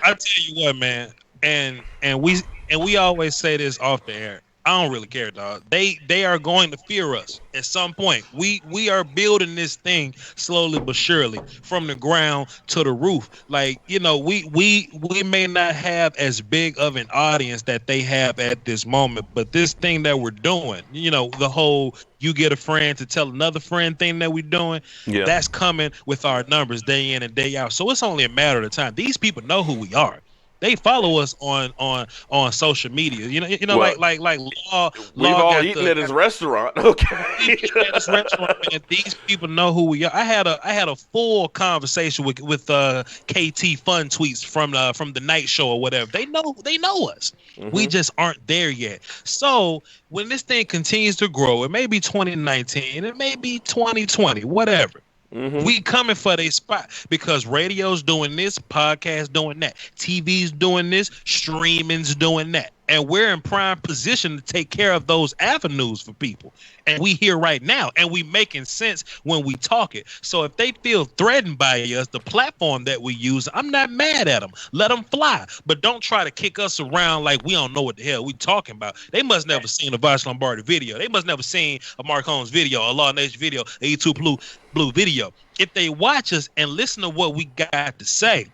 S6: I tell you what, man, and we always say this off the air. I don't really care, dog. They are going to fear us at some point. We are building this thing slowly but surely from the ground to the roof. Like, we may not have as big of an audience that they have at this moment, but this thing that we're doing, the whole you get a friend to tell another friend thing that we're doing, that's coming with our numbers day in and day out. So it's only a matter of time. These people know who we are. They follow us on social media. Well, like Law.
S1: We've all eaten at his restaurant. Okay.
S6: At his restaurant, and these people know who we are. I had a full conversation with KT Fun Tweets from the night show or whatever. They know us. Mm-hmm. We just aren't there yet. So when this thing continues to grow, it may be 2019, it may be 2020, whatever. Mm-hmm. We coming for their spot because radio's doing this, podcast doing that, TV's doing this, streaming's doing that, and we're in prime position to take care of those avenues for people. And we here right now, and we making sense when we talk it. So if they feel threatened by us, the platform that we use, I'm not mad at them. Let them fly, but don't try to kick us around like we don't know what the hell we talking about. They must never seen a Vosh Lombardi video. They must never seen a Mark Holmes video, a Law Nation video, a E2 Blue video. If they watch us and listen to what we got to say,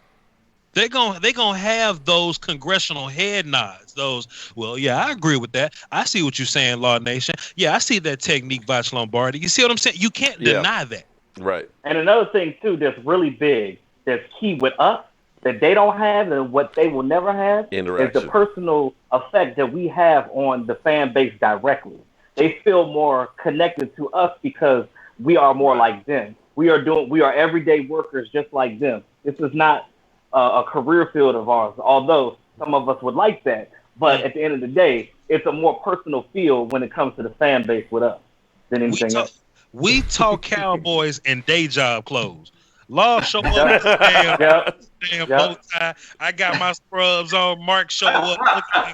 S6: they're gonna have those congressional head nods. Those, well, yeah, I agree with that. I see what you're saying, Law Nation. Yeah, I see that technique, Vosh Lombardi. You see what I'm saying? You can't deny that.
S1: Right.
S7: And another thing too, that's really big, that's key with us, that they don't have, and what they will never have, is the personal effect that we have on the fan base directly. They feel more connected to us because we are more like them. We are everyday workers just like them. This is not a career field of ours, although some of us would like that. But at the end of the day, it's a more personal field when it comes to the fan base with us than anything else.
S6: We talk Cowboys in day job clothes. Law show up, damn bow tie. I got my scrubs on. Mark show up,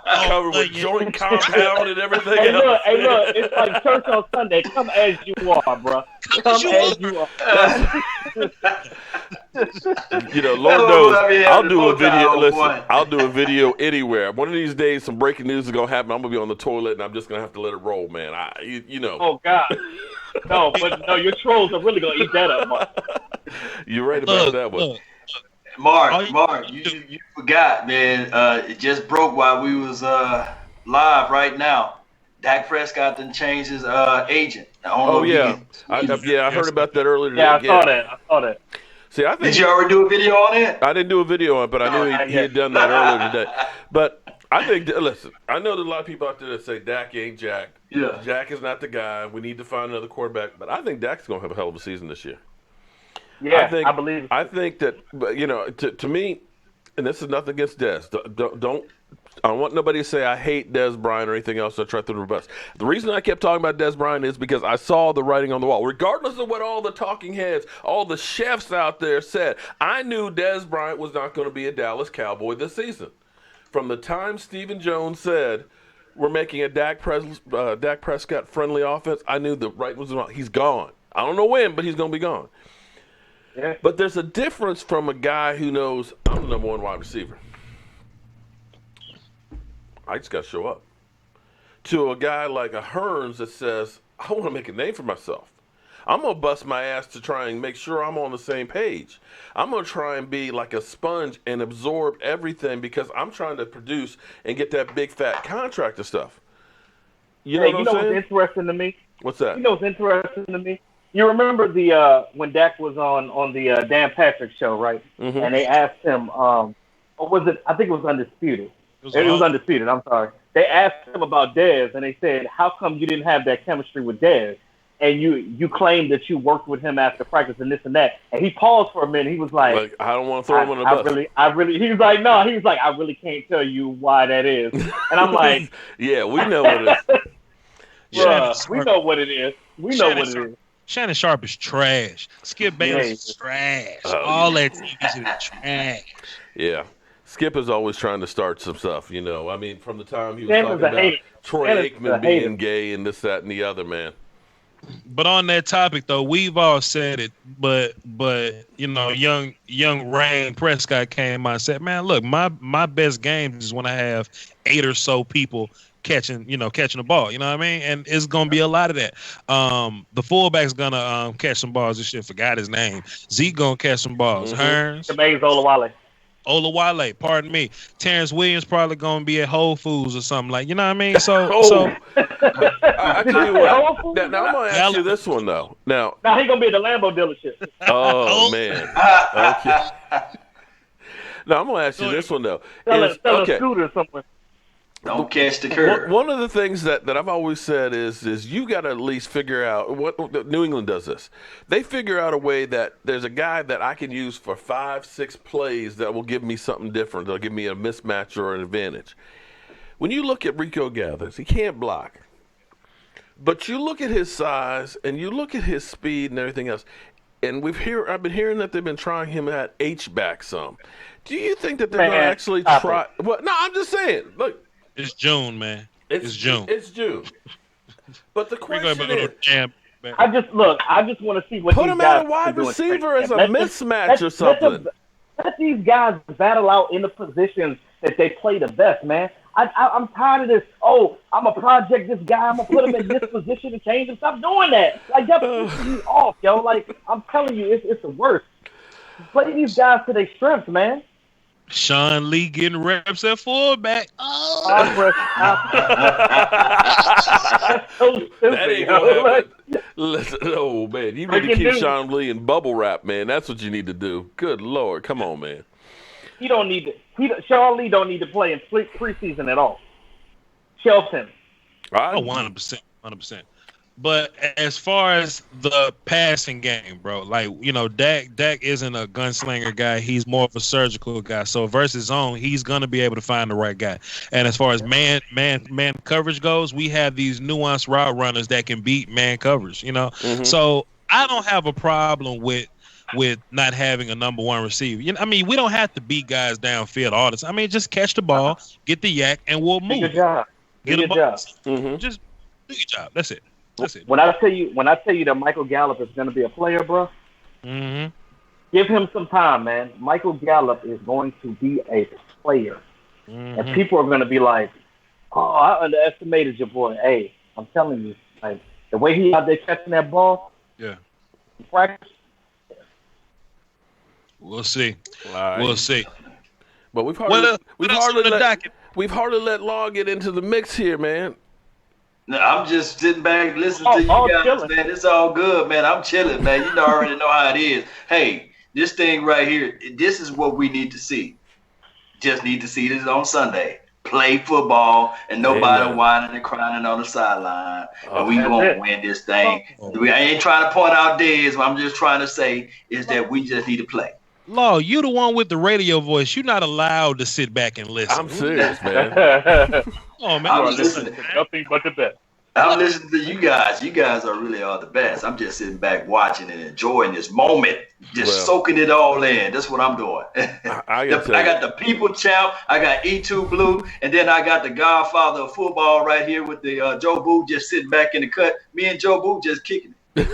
S1: covered with joint compound and everything.
S7: Hey, look, it's like church on Sunday. Come as you are, bro. Come as you are.
S1: Lord knows, I'll do a video. Listen, I'll do a video anywhere. One of these days, some breaking news is gonna happen. I'm gonna be on the toilet, and I'm just gonna have to let it roll, man.
S7: Oh God. No, your trolls are really gonna eat that up, Mark.
S1: You're right about that one.
S8: Mark, you forgot, man. It just broke while we was live right now. Dak Prescott done changed his agent. I don't
S1: Oh
S8: know if you
S1: yeah,
S8: can-
S1: I heard about that earlier.
S7: Yeah, I
S1: today.
S7: I saw that.
S1: See, I think
S8: Did you already do a video on it?
S1: I didn't do a video on it, but I knew
S7: not
S1: he
S7: yet.
S1: had done that earlier today. But I think, listen, I know there's a lot of people out there that say Dak ain't Jack.
S8: Yeah.
S1: Jack is not the guy. We need to find another quarterback. But I think Dak's going to have a hell of a season this year.
S7: Yeah, I believe.
S1: I think that, to me, and this is nothing against Dez. I don't want nobody to say I hate Dez Bryant or anything else. I try to throw the bus. The reason I kept talking about Dez Bryant is because I saw the writing on the wall. Regardless of what all the talking heads, all the chefs out there said, I knew Dez Bryant was not going to be a Dallas Cowboy this season. From the time Stephen Jones said we're making a Dak Prescott friendly offense, I knew the right was wrong. He's gone. I don't know when, but he's going to be gone.
S7: Yeah.
S1: But there's a difference from a guy who knows I'm the number one wide receiver. I just got to show up. To a guy like a Hearns that says, I want to make a name for myself. I'm going to bust my ass to try and make sure I'm on the same page. I'm going to try and be like a sponge and absorb everything because I'm trying to produce and get that big fat contract and stuff. You know
S7: what's interesting to me?
S1: What's that?
S7: You know what's interesting to me? You remember the when Dak was on the Dan Patrick show, right?
S1: Mm-hmm.
S7: And they asked him, or was it? I think it was Undisputed. It was Undisputed. I'm sorry. They asked him about Dez, and they said, "How come you didn't have that chemistry with Dez?" And you claimed that you worked with him after practice and this and that. And he paused for a minute. He was like
S1: I don't want to throw him on the bus.
S7: I really. He was like, no. He was like, I really can't tell you why that is. And I'm like,
S1: yeah, we know what it is.
S7: Bruh, we know what it is. We know what it is.
S6: Shannon Sharp is trash. Skip Bayless is trash. All that TV is trash.
S1: Yeah. Skip is always trying to start some stuff, I mean, from the time he was talking about Troy Aikman being gay and this, that, and the other, man.
S6: But on that topic, though, we've all said it. But young Rain Prescott came out and said, "Man, look, my best games is when I have 8 or so people catching the ball. You know what I mean? And it's gonna be a lot of that. The fullback's gonna catch some balls. This shit, forgot his name. Zeke gonna catch some balls. Hearns, Olawale, pardon me. Terrence Williams probably gonna be at Whole Foods or something like. You know what I mean? So
S1: I tell you what. Now I'm gonna ask you this one though. Now
S7: he gonna be at the Lambo dealership.
S1: Oh man. Okay. Now I'm gonna ask you this one though.
S7: Sell a scooter somewhere.
S8: Don't catch the curve.
S1: One of the things that I've always said is you got to at least figure out what New England does this. They figure out a way that there's a guy that I can use for 5-6 plays that will give me something different. That'll give me a mismatch or an advantage. When you look at Rico Gathers, he can't block. But you look at his size and you look at his speed and everything else. And I've been hearing that they've been trying him at H-back some. Do you think that they're going to actually try? Well, no, I'm just saying. Look.
S6: It's June, man. It's June.
S1: It's June. But the question is,
S7: I just want to see what
S1: put him out a wide receiver as a mismatch or something.
S7: Let these guys battle out in the positions that they play the best, man. I'm tired of this. Oh, I'm a project this guy. I'm gonna put him in this position and change him. Stop doing that. Like that's pissing me off, yo. Like I'm telling you, it's the worst. Play these guys to their strengths, man.
S6: Sean Lee getting reps at fullback. Oh,
S7: that's so stupid.
S1: That ain't gonna happen. Listen, oh man, you need to keep Sean Lee in bubble wrap, man. That's what you need to do. Good Lord, come on, man.
S7: He don't need to. Sean Lee don't need to play in preseason at all. Shelf him.
S6: 100%. But as far as the passing game, bro, like, Dak isn't a gunslinger guy. He's more of a surgical guy. So versus zone, he's going to be able to find the right guy. And as far as man coverage goes, we have these nuanced route runners that can beat man coverage, Mm-hmm. So I don't have a problem with not having a number one receiver. We don't have to beat guys downfield all the time. Just catch the ball, get the yak, and we'll move.
S7: Good job.
S6: Get a
S7: job.
S1: Mm-hmm.
S6: Just do your job. That's it.
S7: When I tell you that Michael Gallup is going to be a player, bro, give him some time, man. Michael Gallup is going to be a player, and people are going to be like, "Oh, I underestimated your boy." Hey, I'm telling you, like the way he out there catching that ball, practice.
S6: We'll see.
S1: Right.
S6: We'll see.
S1: But we've hardly let Law get into the mix here, man.
S8: No, I'm just sitting back listening to you guys,
S7: chilling.
S8: man. It's all good, man. I'm chilling, man. You know, already know how it is. Hey, this thing right here, this is what we need to see. Just need to see this on Sunday. Play football and nobody
S1: Amen.
S8: whining and crying on the sideline. And we
S7: That's
S8: gonna
S7: it.
S8: win this thing. I ain't trying to point out days. What I'm just trying to say is that we just need to play.
S6: Law, you the one with the radio voice. You're not allowed to sit back and listen.
S1: I'm serious, man.
S6: Oh man,
S8: I'm
S6: I'm
S8: listening.
S7: Nothing but the best.
S8: I'm listening to you guys. You guys are really the best. I'm just sitting back watching and enjoying this moment, just soaking it all in. That's what I'm doing. I got the people champ. I got E2 Blue, and then I got the godfather of football right here with the Joe Boo just sitting back in the cut. Me and Joe Boo just kicking it.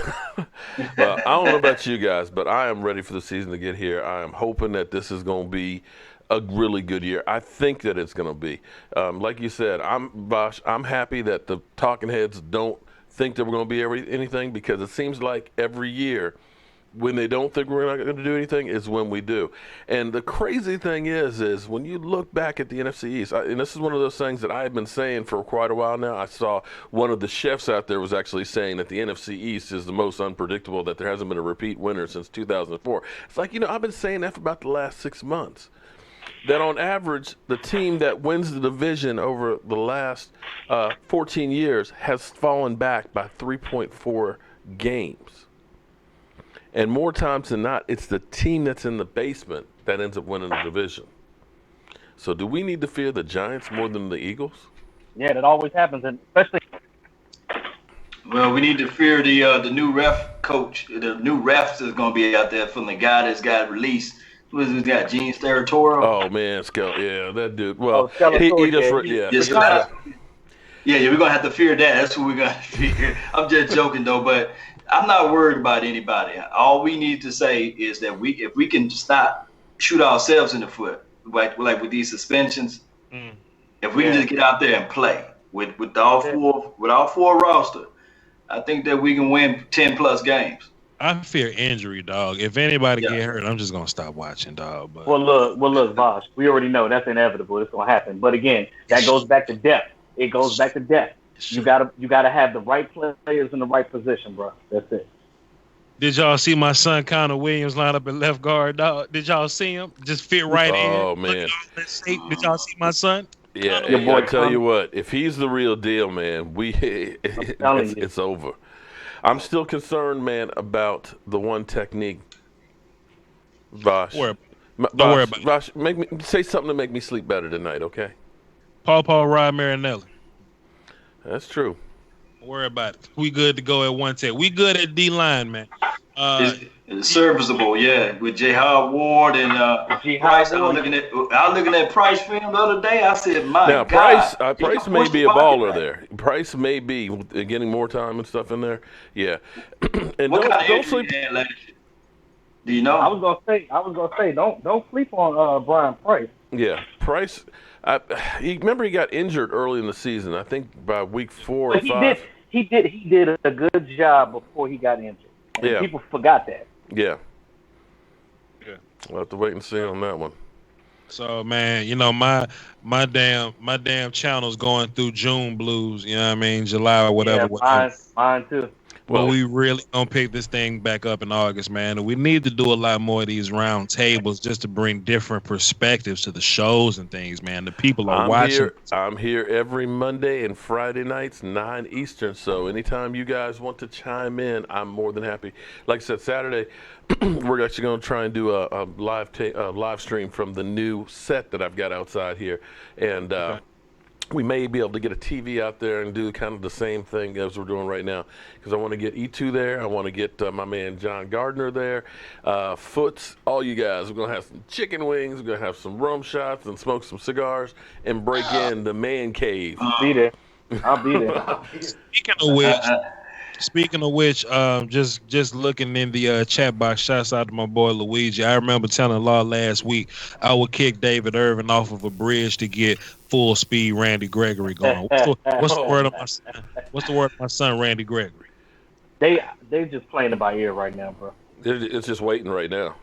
S1: Well, I don't know about you guys, but I am ready for the season to get here. I am hoping that this is going to be a really good year. I think that it's going to be. Like you said, I'm happy that the talking heads don't think that we're going to be anything, because it seems like every year when they don't think we're not going to do anything is when we do. And the crazy thing is when you look back at the NFC East, and this is one of those things that I've been saying for quite a while now. I saw one of the chefs out there was actually saying that the NFC East is the most unpredictable, that there hasn't been a repeat winner since 2004. It's like, I've been saying that for about the last 6 months. That on average, the team that wins the division over the last 14 years has fallen back by 3.4 games. And more times than not, it's the team that's in the basement that ends up winning the division. So do we need to fear the Giants more than the Eagles?
S7: Yeah, that always happens, and especially.
S8: Well, we need to fear the new ref coach. The new refs is going to be out there from the guy that's got released. What is this guy, Gene Steratore?
S1: Oh man, yeah, that dude. Well,
S7: he
S1: just
S8: we're gonna have to fear that. That's what we're gonna fear. I'm just joking though, but I'm not worried about anybody. All we need to say is that if we can stop shoot ourselves in the foot, like with these suspensions, if we can just get out there and play with all four roster, I think that we can win 10+ games.
S6: I fear injury, dog. If anybody get hurt, I'm just gonna stop watching, dog. But
S7: Well, look, Vosh. We already know that's inevitable. It's gonna happen. But again, that goes back to depth. It goes back to depth. You gotta have the right players in the right position, bro. That's it.
S6: Did y'all see my son Connor Williams line up at left guard, dog? Did y'all see him? Just fit right in.
S1: Oh man.
S6: Did y'all see my son?
S1: Yeah, I tell you what, if he's the real deal, man, it's over. I'm still concerned, man, about the one technique. Vosh.
S6: Don't worry about it.
S1: Vosh, say something to make me sleep better tonight, okay?
S6: Paul Rod Marinelli.
S1: That's true.
S6: Don't worry about it. We good to go at 110. We good at D-line, man.
S8: It's serviceable, yeah. With J. Howard Ward and Price. I was looking at Price film the other day. I said, my God.
S1: Price may be a baller there. Price may be getting more time and stuff in there. Yeah. And
S8: what kind of injury he had last year? Do you know?
S7: I was gonna say, don't sleep on Brian Price.
S1: Yeah, Price. He got injured early in the season. I think by week 4 or 5.
S7: He did a good job before he got injured. And people forgot that.
S1: Yeah. We'll have to wait and see on that one.
S6: So man, my damn channel's going through June blues, you know what I mean, July or whatever.
S7: Yeah, mine too.
S6: Well, we really gonna pick this thing back up in August, man. We need to do a lot more of these round tables just to bring different perspectives to the shows and things, man. The people are watching.
S1: I'm here every Monday and Friday nights, 9 Eastern. So anytime you guys want to chime in, I'm more than happy. Like I said, Saturday, we're actually going to try and do a live stream from the new set that I've got outside here, and. We may be able to get a TV out there and do kind of the same thing as we're doing right now, because I want to get E2 there. I want to get my man John Gardner there, Foots, all you guys. We're going to have some chicken wings. We're going to have some rum shots and smoke some cigars and break in the man cave.
S7: I'll be there.
S6: Speaking of which, just looking in the chat box, shouts out to my boy Luigi. I remember telling Law last week I would kick David Irvin off of a bridge to get full speed Randy Gregory going. What's the word of my son? What's the word of my son, Randy Gregory?
S7: They're just playing it by ear right now, bro.
S1: It's just waiting right now.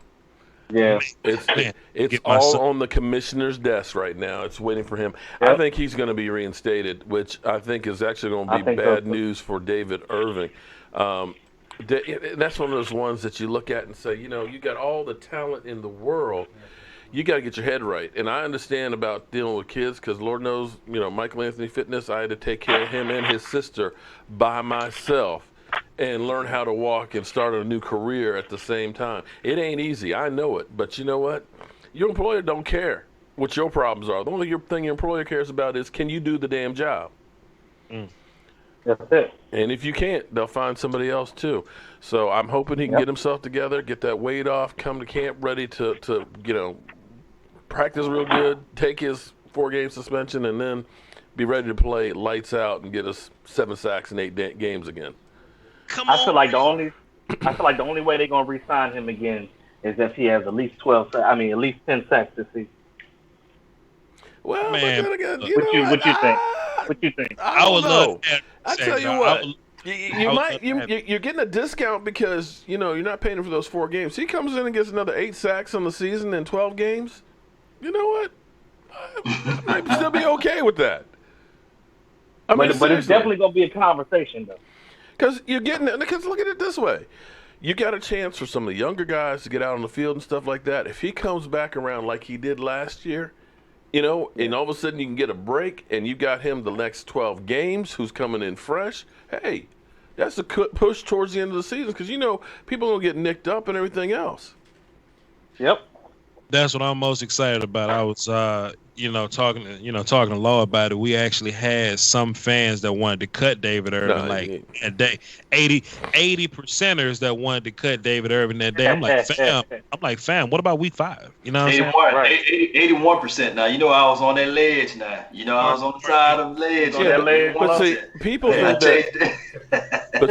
S7: Yeah.
S1: It's all on the commissioner's desk right now. It's waiting for him.
S7: Yep.
S1: I think he's going to be reinstated, which I think is actually going to be bad news for David Irving. That's one of those ones that you look at and say, you got all the talent in the world. You got to get your head right. And I understand about dealing with kids because Lord knows, Michael Anthony Fitness, I had to take care of him and his sister by myself and learn how to walk and start a new career at the same time. It ain't easy. I know it. But you know what? Your employer don't care what your problems are. The only thing your employer cares about is, can you do the damn job?
S7: That's it.
S1: And if you can't, they'll find somebody else too. So I'm hoping he can get himself together, get that weight off, come to camp ready to practice real good, take his 4-game suspension, and then be ready to play lights out and get us 7 sacks in 8 games again.
S7: I feel like the only way they're gonna re-sign him again is if he has at least 10 sacks this season.
S1: Well,
S6: man,
S1: but then again,
S7: what you think? What you think?
S1: I would
S6: love.
S1: I tell you what, you're getting a discount because you're not paying him for those 4 games. He comes in and gets another 8 sacks on the season in 12 games. You know what? I might still be okay with that.
S7: But it's definitely gonna be a conversation though.
S1: Because look at it this way. You got a chance for some of the younger guys to get out on the field and stuff like that. If he comes back around like he did last year, and all of a sudden you can get a break and you got him the next 12 games who's coming in fresh, hey, that's a push towards the end of the season because, people are going to get nicked up and everything else.
S7: Yep.
S6: That's what I'm most excited about. I was, talking to Law about it. We actually had some fans that wanted to cut David Irving that day. 80%ers that wanted to cut David Irving that day. I'm like, fam, what about week 5? You know what I'm saying?
S8: 81% now. I was on that ledge now. I was on the side of the ledge.
S1: But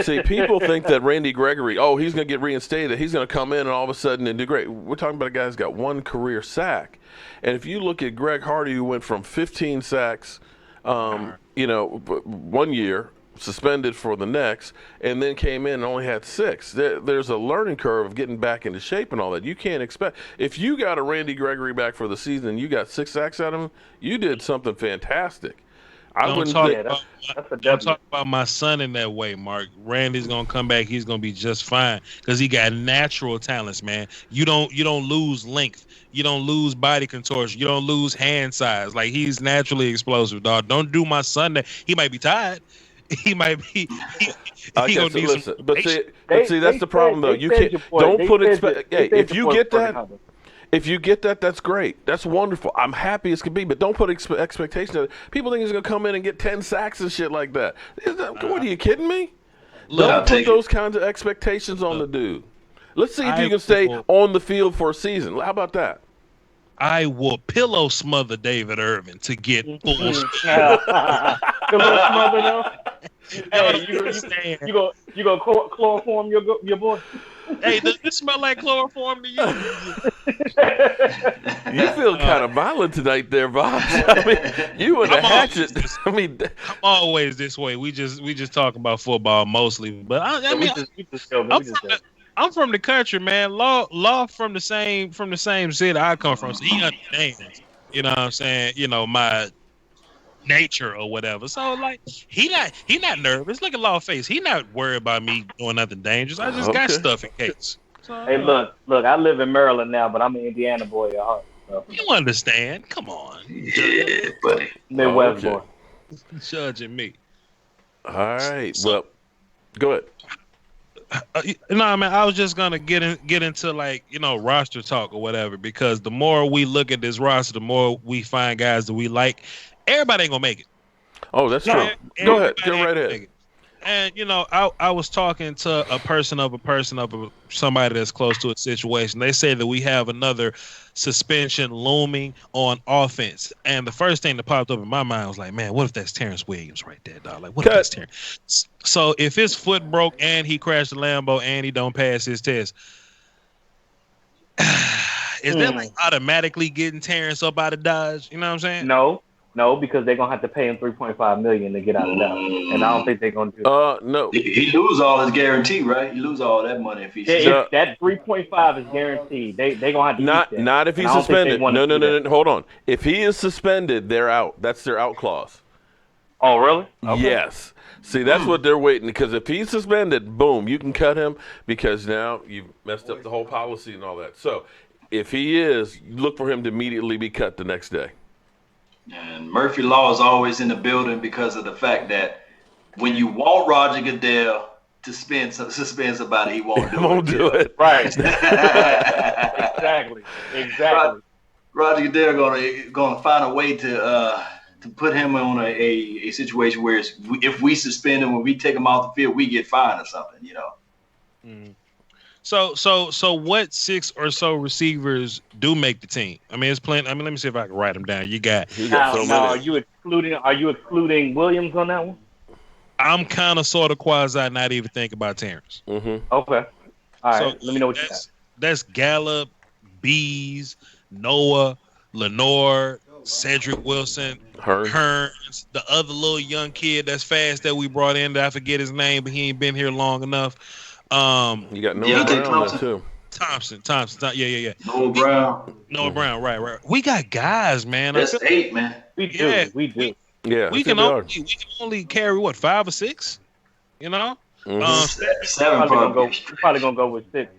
S1: see, people think that Randy Gregory, he's going to get reinstated. He's going to come in and all of a sudden and do great. We're talking about a guy who's got 1 career sack. And if you look at Greg Hardy, who went from 15 sacks, 1 year, suspended for the next, and then came in and only had 6. There's a learning curve of getting back into shape and all that. You can't expect – if you got a Randy Gregory back for the season and you got 6 sacks out of him, you did something fantastic.
S6: Don't talk about my son in that way, Mark. Randy's gonna come back. He's gonna be just fine because he got natural talents, man. You don't lose length. You don't lose body contortion. You don't lose hand size. Like, he's naturally explosive, dog. Don't do my son that. He might be tired. He might be. He gonna need some.
S1: But see, that's the problem though. You can't. Don't put if you get that. If you get that, that's great. That's wonderful. I'm happy as can be, but don't put expectations. People think he's going to come in and get 10 sacks and shit like that. What are you kidding me? Don't put those kinds of expectations on the dude. Let's see if you can stay on the field for a season. How about that?
S6: I will pillow smother David Irving to get full.
S7: Pillow smother though. Hey, you gonna chloroform your boy?
S6: Hey, does this smell like chloroform to you?
S1: You feel kind of violent tonight there, Bob. You and the hatchet.
S6: I'm always this way. We just talk about football mostly, but I'm from the country, man. Law from the same city I come from, so he understands. You know what I'm saying? My nature or whatever. So like he not nervous. Look at Law face. He not worried about me doing nothing dangerous. I just got stuff in case. So,
S7: hey, look. I live in Maryland now, but I'm an Indiana boy at heart. So.
S6: You understand? Come on.
S8: Yeah, buddy.
S7: Midwest boy.
S6: Judging me.
S1: All right. Well, go ahead.
S6: No, man, I was just gonna get into roster talk or whatever, because the more we look at this roster, the more we find guys that we like. Everybody ain't gonna make it.
S1: Oh, that's true. Go ahead, go right ahead.
S6: And I was talking to a person of somebody that's close to a situation. They say that we have another suspension looming on offense, and the first thing that popped up in my mind was like, man, what if that's Terrence Williams right there, dog? Like, what if that's Terrence? So if his foot broke and he crashed the Lambo and he don't pass his test, is that like automatically getting Terrence up out of Dodge? You know what I'm saying?
S7: No, No, because they're gonna have to pay him $3.5 million to get out of that, and I don't think they're gonna do that.
S1: No.
S8: He lose all his guarantee, right? He lose all that money if he.
S7: If that 3.5 is guaranteed, they gonna have to eat that.
S1: Not if he's suspended. No. Hold on. If he is suspended, they're out. That's their out clause.
S7: Oh, really? Okay.
S1: Yes. See, that's what they're waiting, because if he's suspended, boom, you can cut him because now you've messed up the whole policy and all that. So if he is, look for him to immediately be cut the next day.
S8: And Murphy Law is always in the building because of the fact that when you want Roger Goodell to suspend somebody, he won't do it.
S7: Right. Exactly.
S8: Roger Goodell gonna find a way to put him on a situation where if we suspend him, when we take him off the field, we get fined or something, you know.
S6: Mm. So what 6 or so receivers do make the team? I mean, it's plenty. I mean, let me see if I can write them down. You got so
S7: many. Are you excluding Williams on that one?
S6: I'm kind of sort of quasi not even thinking about Terrence.
S1: Mm-hmm.
S7: Okay. All right.
S6: So
S7: let me know what you got.
S6: That's Gallup, Bees, Noah, Lenore, Cedric Wilson, Hearns, the other little young kid that's fast that we brought in that I forget his name, but he ain't been here long enough.
S1: You got Noah Brown there too.
S6: Thompson. Yeah.
S8: Noah
S6: Brown, right. We got guys, man.
S8: That's 8, man.
S7: We do.
S1: Yeah,
S6: we can only carry what, 5 or 6, you know.
S8: 7
S7: probably gonna go with 6.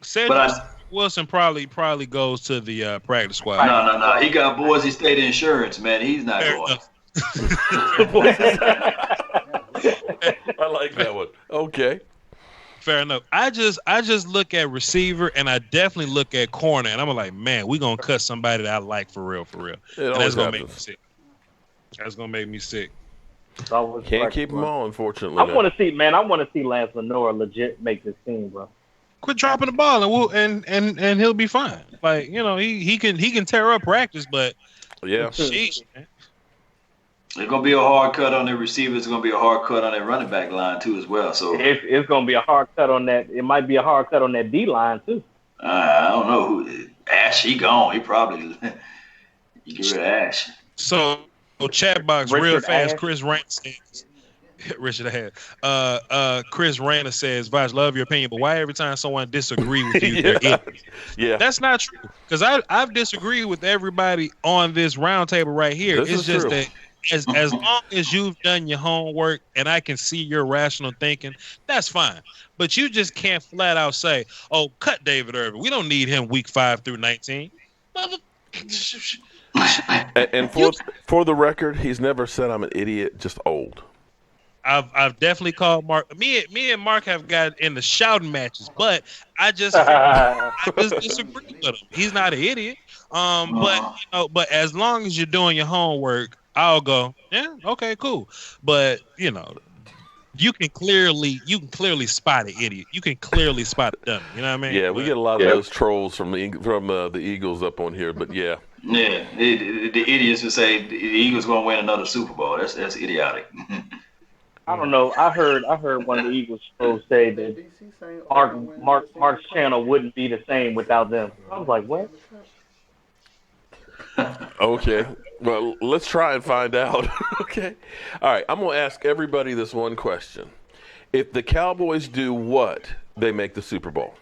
S6: Cedric Wilson probably goes to the practice squad.
S8: No. He got Boise State insurance, man. He's not going.
S1: I like that one. Okay.
S6: Fair enough. I just look at receiver, and I definitely look at corner, and I'm like, man, we gonna cut somebody that I like for real. And that's gonna make me sick. That's gonna make me sick.
S1: Can't keep them all, unfortunately.
S7: I want to see Lance Lenore legit make this team, bro.
S6: Quit dropping the ball, and he'll be fine. Like, you know, he can tear up practice, but
S1: yeah,
S6: sheesh, man.
S8: It's gonna be a hard cut on the receivers. It's gonna be a hard cut on that running back line too, as well. So
S7: it's gonna be a hard cut on that. It might be a hard cut on that D line too.
S8: I don't know who Ash. He gone. He probably you get rid of Ash.
S6: So chat box
S7: Richard
S6: real fast.
S7: Ash.
S6: Chris Rayner says, Richard Ash. Chris Rayner says, Vaj, love your opinion, but why every time someone disagree with you, they're idiots?
S1: Yeah,
S6: that's not true. Because I've disagreed with everybody on this roundtable right here.
S1: This
S6: it's
S1: is
S6: just
S1: true.
S6: that. As long as you've done your homework and I can see your rational thinking, that's fine. But you just can't flat out say, "Oh, cut David Irvin. We don't need him week 5 through 19."
S1: And for the record, he's never said I'm an idiot, just old.
S6: I've definitely called Mark. Me and Mark have got in the shouting matches, but I just disagree with him. He's not an idiot. But as long as you're doing your homework, I'll go, yeah, okay, cool. But you can clearly spot an idiot. You can clearly spot a dummy. You know what I mean?
S1: Yeah, we get a lot of those trolls from the Eagles up on here, but yeah.
S8: Yeah, the idiots who say the Eagles gonna win another Super Bowl. That's idiotic.
S7: I don't know. I heard one of the Eagles pros say that Mark's channel wouldn't be the same without them. I was like, what?
S1: Okay. Well, let's try and find out. Okay. All right. I'm going to ask everybody this one question. If the Cowboys do what, they make the Super Bowl?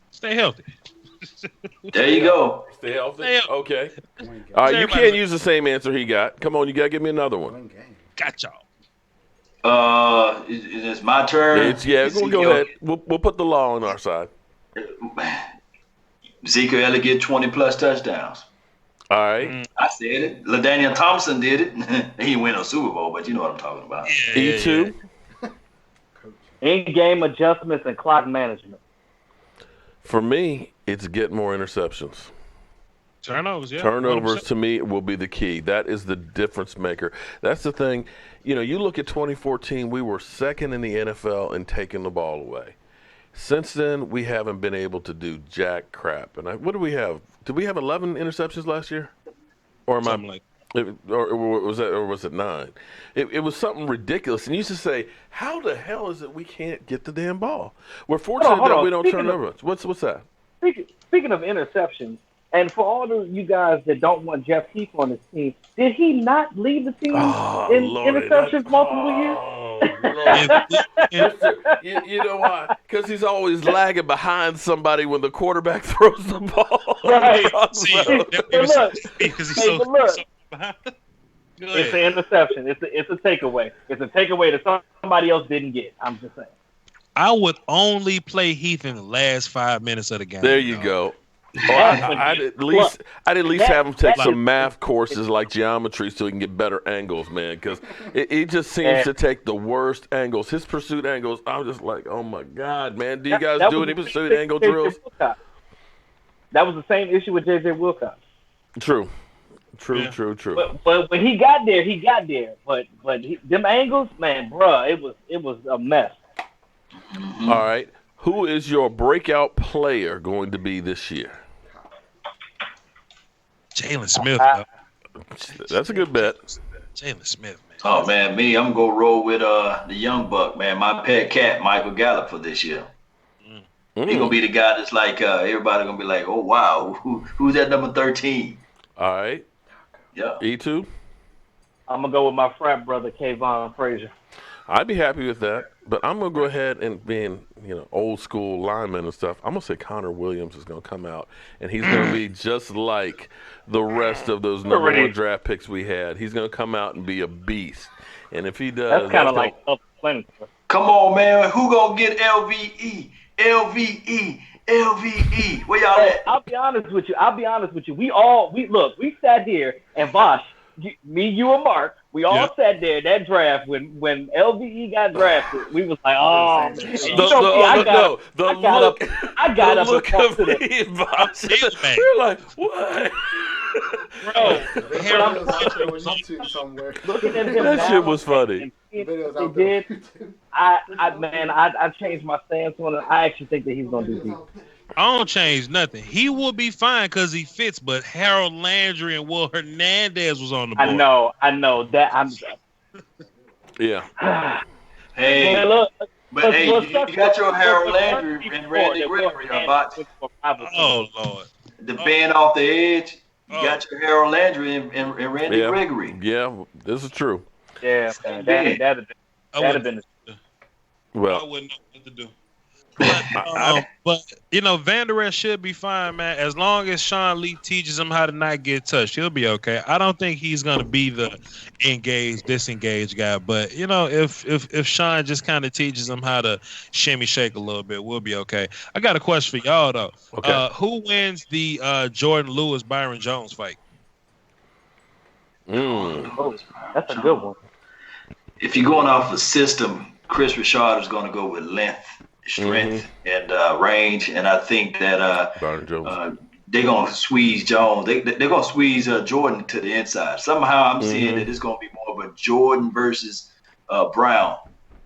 S6: Stay healthy.
S8: There you go.
S1: Stay healthy?
S6: Stay healthy.
S1: Okay. All right. You can't use the same answer he got. Come on. You got to give me another one.
S6: Got y'all.
S8: It's my turn.
S1: We'll go ahead. We'll put the law on our side.
S8: Zeke Elliott get 20-plus touchdowns.
S1: All right.
S8: I said it. LaDainian Thompson did it. He didn't win a Super Bowl, but you know what I'm talking about.
S1: E2.
S7: In-game adjustments and clock management.
S1: For me, it's get more interceptions.
S6: Turnovers, yeah.
S1: Turnovers
S6: 100%.
S1: to me will be the key. That is the difference maker. That's the thing. You look at 2014, we were second in the NFL in taking the ball away. Since then, we haven't been able to do jack crap. And what do we have? Did we have 11 interceptions last year? Or was it 9? It was something ridiculous. And you used to say, how the hell is it we can't get the damn ball? We're fortunate that we don't turn over. What's that?
S7: Speaking of interceptions, And for all of you guys that don't want Jeff Heath on his team, did he not lead the team in interceptions multiple years?
S1: You know why? Because he's always lagging behind somebody when the quarterback throws the ball.
S7: Right.
S6: Because he's so behind.
S7: It's an interception. It's a takeaway. It's a takeaway that somebody else didn't get. I'm just saying.
S6: I would only play Heath in the last 5 minutes of the game.
S1: There you go. I'd at least have him take some math courses like geometry so he can get better angles, man. Because he just seems to take the worst angles. His pursuit angles, I'm just like, oh my God, man. Do you guys do any pursuit angle drills?
S7: That was the same issue with J.J. Wilcox.
S1: True.
S7: But when he got there. But them angles, man, bruh, it was a mess.
S1: All right. Who is your breakout player going to be this year?
S6: Jalen Smith.
S1: That's a good bet.
S6: Jalen Smith, man.
S8: Oh, man, I'm going to roll with the young buck, man. My pet cat, Michael Gallup, for this year. He's going to be the guy that's like, everybody going to be like, oh, wow, who's that number 13?
S1: All right.
S8: Yeah.
S1: E2?
S7: I'm going to go with my frat brother, Kayvon Frazier.
S1: I'd be happy with that, but I'm going to go ahead and being, old school lineman and stuff, I'm going to say Connor Williams is going to come out, and he's going to be just like the rest of those number one draft picks we had. He's going to come out and be a beast. And if he does...
S7: That's kind of like plenty.
S8: Come on, man. Who going to get LVE? LVE. Where y'all at?
S7: I'll be honest with you. We sat here and Vosh, me, you, and Mark, we all sat there that draft when LVE got drafted. We was like, oh, man. I got up and talked to them.
S1: We're like, what?
S7: Bro,
S1: that shit was funny.
S7: I changed my stance on it. I actually think that he's gonna do decent.
S6: I don't change nothing. He will be fine because he fits, but Harold Landry and Will Hernandez was on the board.
S7: I know that.
S1: Yeah.
S8: Hey,
S7: man, look,
S8: you got your Harold Landry and Randy Gregory about you.
S6: Oh, Lord.
S8: The band off the edge. You got your Harold Landry and Randy Gregory.
S1: Yeah, this is true.
S7: Yeah, man, that'd have been.
S1: Well,
S6: I wouldn't know what to do. But Van Der Esch should be fine, man. As long as Sean Lee teaches him how to not get touched, he'll be okay. I don't think he's gonna be the disengaged guy. But if Sean just kind of teaches him how to shimmy shake a little bit, we'll be okay. I got a question for y'all though.
S1: Okay.
S6: Who wins the Jordan Lewis Byron Jones fight?
S7: Oh, that's a good one.
S8: If you're going off the system, Chris Richard is going to go with length, strength, and range, and I think that they're going to squeeze Jones. They're going to squeeze Jordan to the inside. Somehow I'm seeing that it's going to be more of a Jordan versus Brown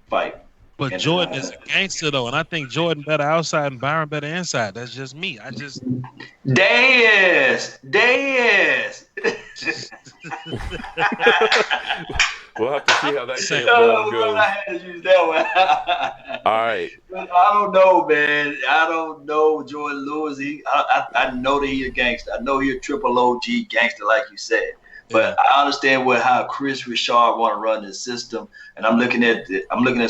S8: fight.
S6: But Jordan is a gangster though, and I think Jordan better outside and Byron better inside. That's just me.
S8: Dance.
S1: We'll have to see how that game goes.
S8: I had to use that one.
S1: All right.
S8: I don't know, man. I don't know Jordan Lewis. I know that he's a gangster. I know he's a triple OG gangster, like you said. But I understand how Chris Richard want to run this system, and I'm looking at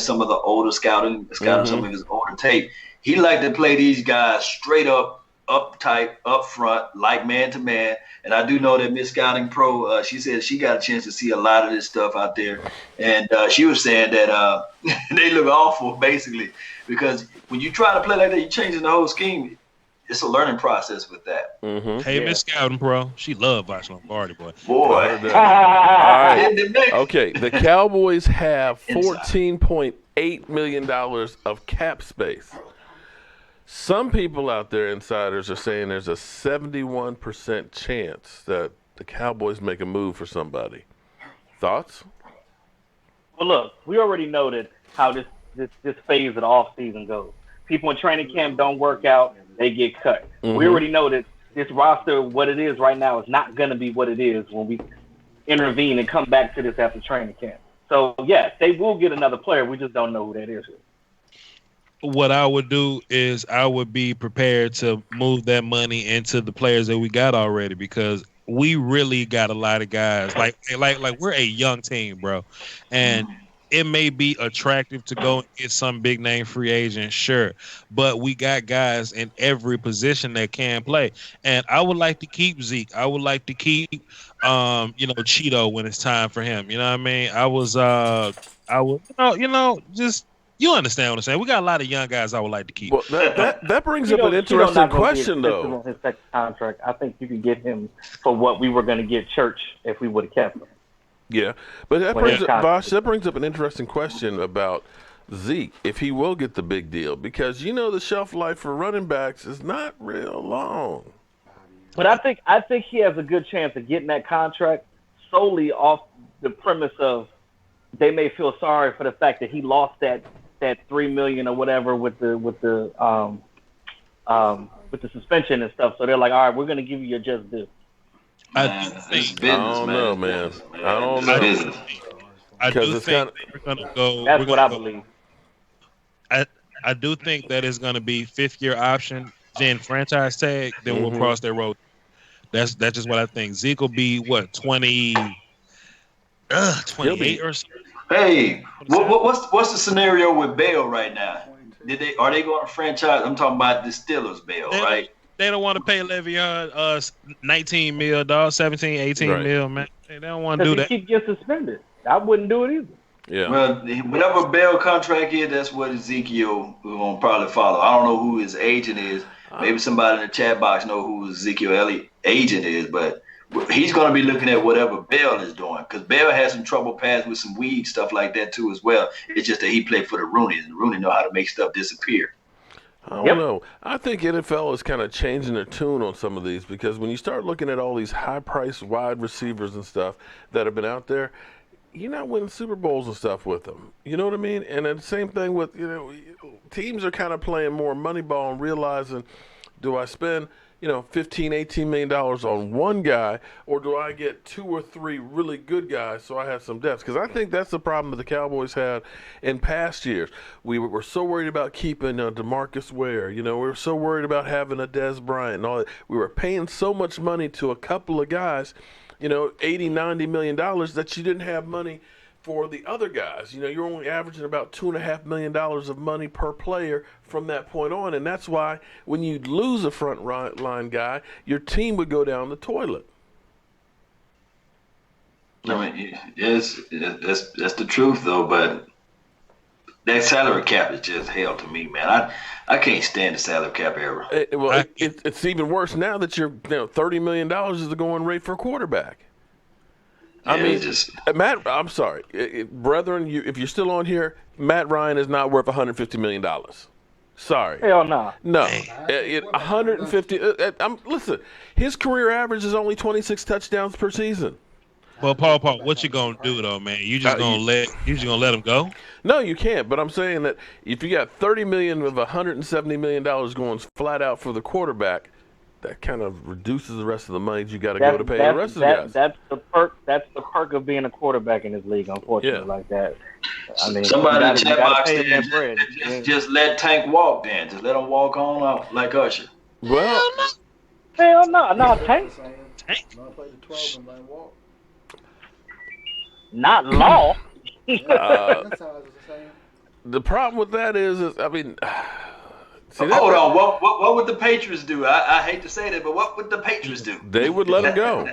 S8: some of the older scouting some of his older tape. He like to play these guys straight up tight, up front, like man to man. And I do know that Miss Scouting Pro, she said she got a chance to see a lot of this stuff out there, and she was saying that they look awful basically because when you try to play like that, you're changing the whole scheme. It's a learning process with that.
S6: Hey, Miss Scouting Pro, she love watching Lombardi, boy.
S1: All right. Okay, the Cowboys have $14.8 million of cap space. Some people out there, insiders, are saying there's a 71% chance that the Cowboys make a move for somebody. Thoughts?
S7: Well, look, we already noted how this phase of the offseason goes. People in training camp don't work out, they get cut. We already know that this roster, what it is right now, is not going to be what it is when we intervene and come back to this after training camp. So, yes, they will get another player. We just don't know who that is.
S6: what I would do is I would be prepared to move that money into the players that we got already because we really got a lot of guys. Like we're a young team, bro. And it may be attractive to go and get some big name free agent, sure. But we got guys in every position that can play. And I would like to keep Zeke. I would like to keep Cheeto when it's time for him. You know what I mean? I would just you understand what I'm saying? We got a lot of young guys I would like to keep.
S1: Well, that brings up an interesting question, though.
S7: On his second contract, I think you could get him for what we were going to get Church if we would have kept him.
S1: Yeah, but that brings up an interesting question about Zeke if he will get the big deal because the shelf life for running backs is not real long.
S7: But I think he has a good chance of getting that contract solely off the premise of they may feel sorry for the fact that he lost that $3 million or whatever with the suspension and stuff. So they're like, all right, we're going to give you your just due.
S8: I don't
S1: know, man. I don't know.
S8: Business.
S6: I do think we're going to go.
S7: That's what I believe.
S6: I do think that it's going to be 5th-year option, then franchise tag, then we'll cross that road. That's just what I think. Zeke will be, 28 or something?
S8: Hey, what's the scenario with Bale right now? Are they going to franchise? I'm talking about the Steelers Bale, right?
S6: They don't want to pay Le'Veon $19 million, dog, 17, 18 mil, man. They don't want to do that.
S7: He keep getting suspended. I wouldn't do it either.
S8: Yeah. Well, whatever Bell contract is, that's what Ezekiel will probably follow. I don't know who his agent is. Maybe somebody in the chat box know who Ezekiel Elliott agent is, but he's going to be looking at whatever Bell is doing because Bell has some trouble past with some weed stuff like that too as well. It's just that he played for the Rooney's, and Rooney know how to make stuff disappear.
S1: I don't know. I think NFL is kind of changing their tune on some of these because when you start looking at all these high-priced wide receivers and stuff that have been out there, you're not winning Super Bowls and stuff with them. You know what I mean? And then the same thing with, teams are kind of playing more money ball and realizing, do I spend, $15, $18 million on one guy, or do I get 2 or 3 really good guys so I have some depth? Because I think that's the problem that the Cowboys had in past years. We were so worried about keeping DeMarcus Ware. We were so worried about having a Dez Bryant and all that. We were paying so much money to a couple of guys, $80, $90 million that you didn't have money for the other guys. You're only averaging about $2.5 million of money per player from that point on, and that's why when you lose a front line guy, your team would go down the toilet.
S8: I mean, that's the truth though, but that salary cap is just hell to me, man. I can't stand the salary cap era.
S1: It's even worse now that you're $30 million is the going rate for a quarterback. Matt, I'm sorry, brethren, if you're still on here, Matt Ryan is not worth $150 million. Sorry.
S7: Hell no.
S1: No. 150. Listen, his career average is only 26 touchdowns per season.
S6: Well, Paul, what you gonna do though, man? You just gonna let him go?
S1: No, you can't. But I'm saying that if you got $30 million of $170 million going flat out for the quarterback, that kind of reduces the rest of the money you got to go to pay the rest of the guys.
S7: That's the perk. That's the perk of being a quarterback in this league. Unfortunately, like that. I mean,
S8: somebody in the chat box just let Tank walk. Then just let him walk on out like Usher.
S1: Well,
S7: hell no, Tank. Not law.
S1: The problem with that is I mean.
S8: Hold on. What would the Patriots do? I hate to say that, but what would the Patriots do?
S1: They would let him go.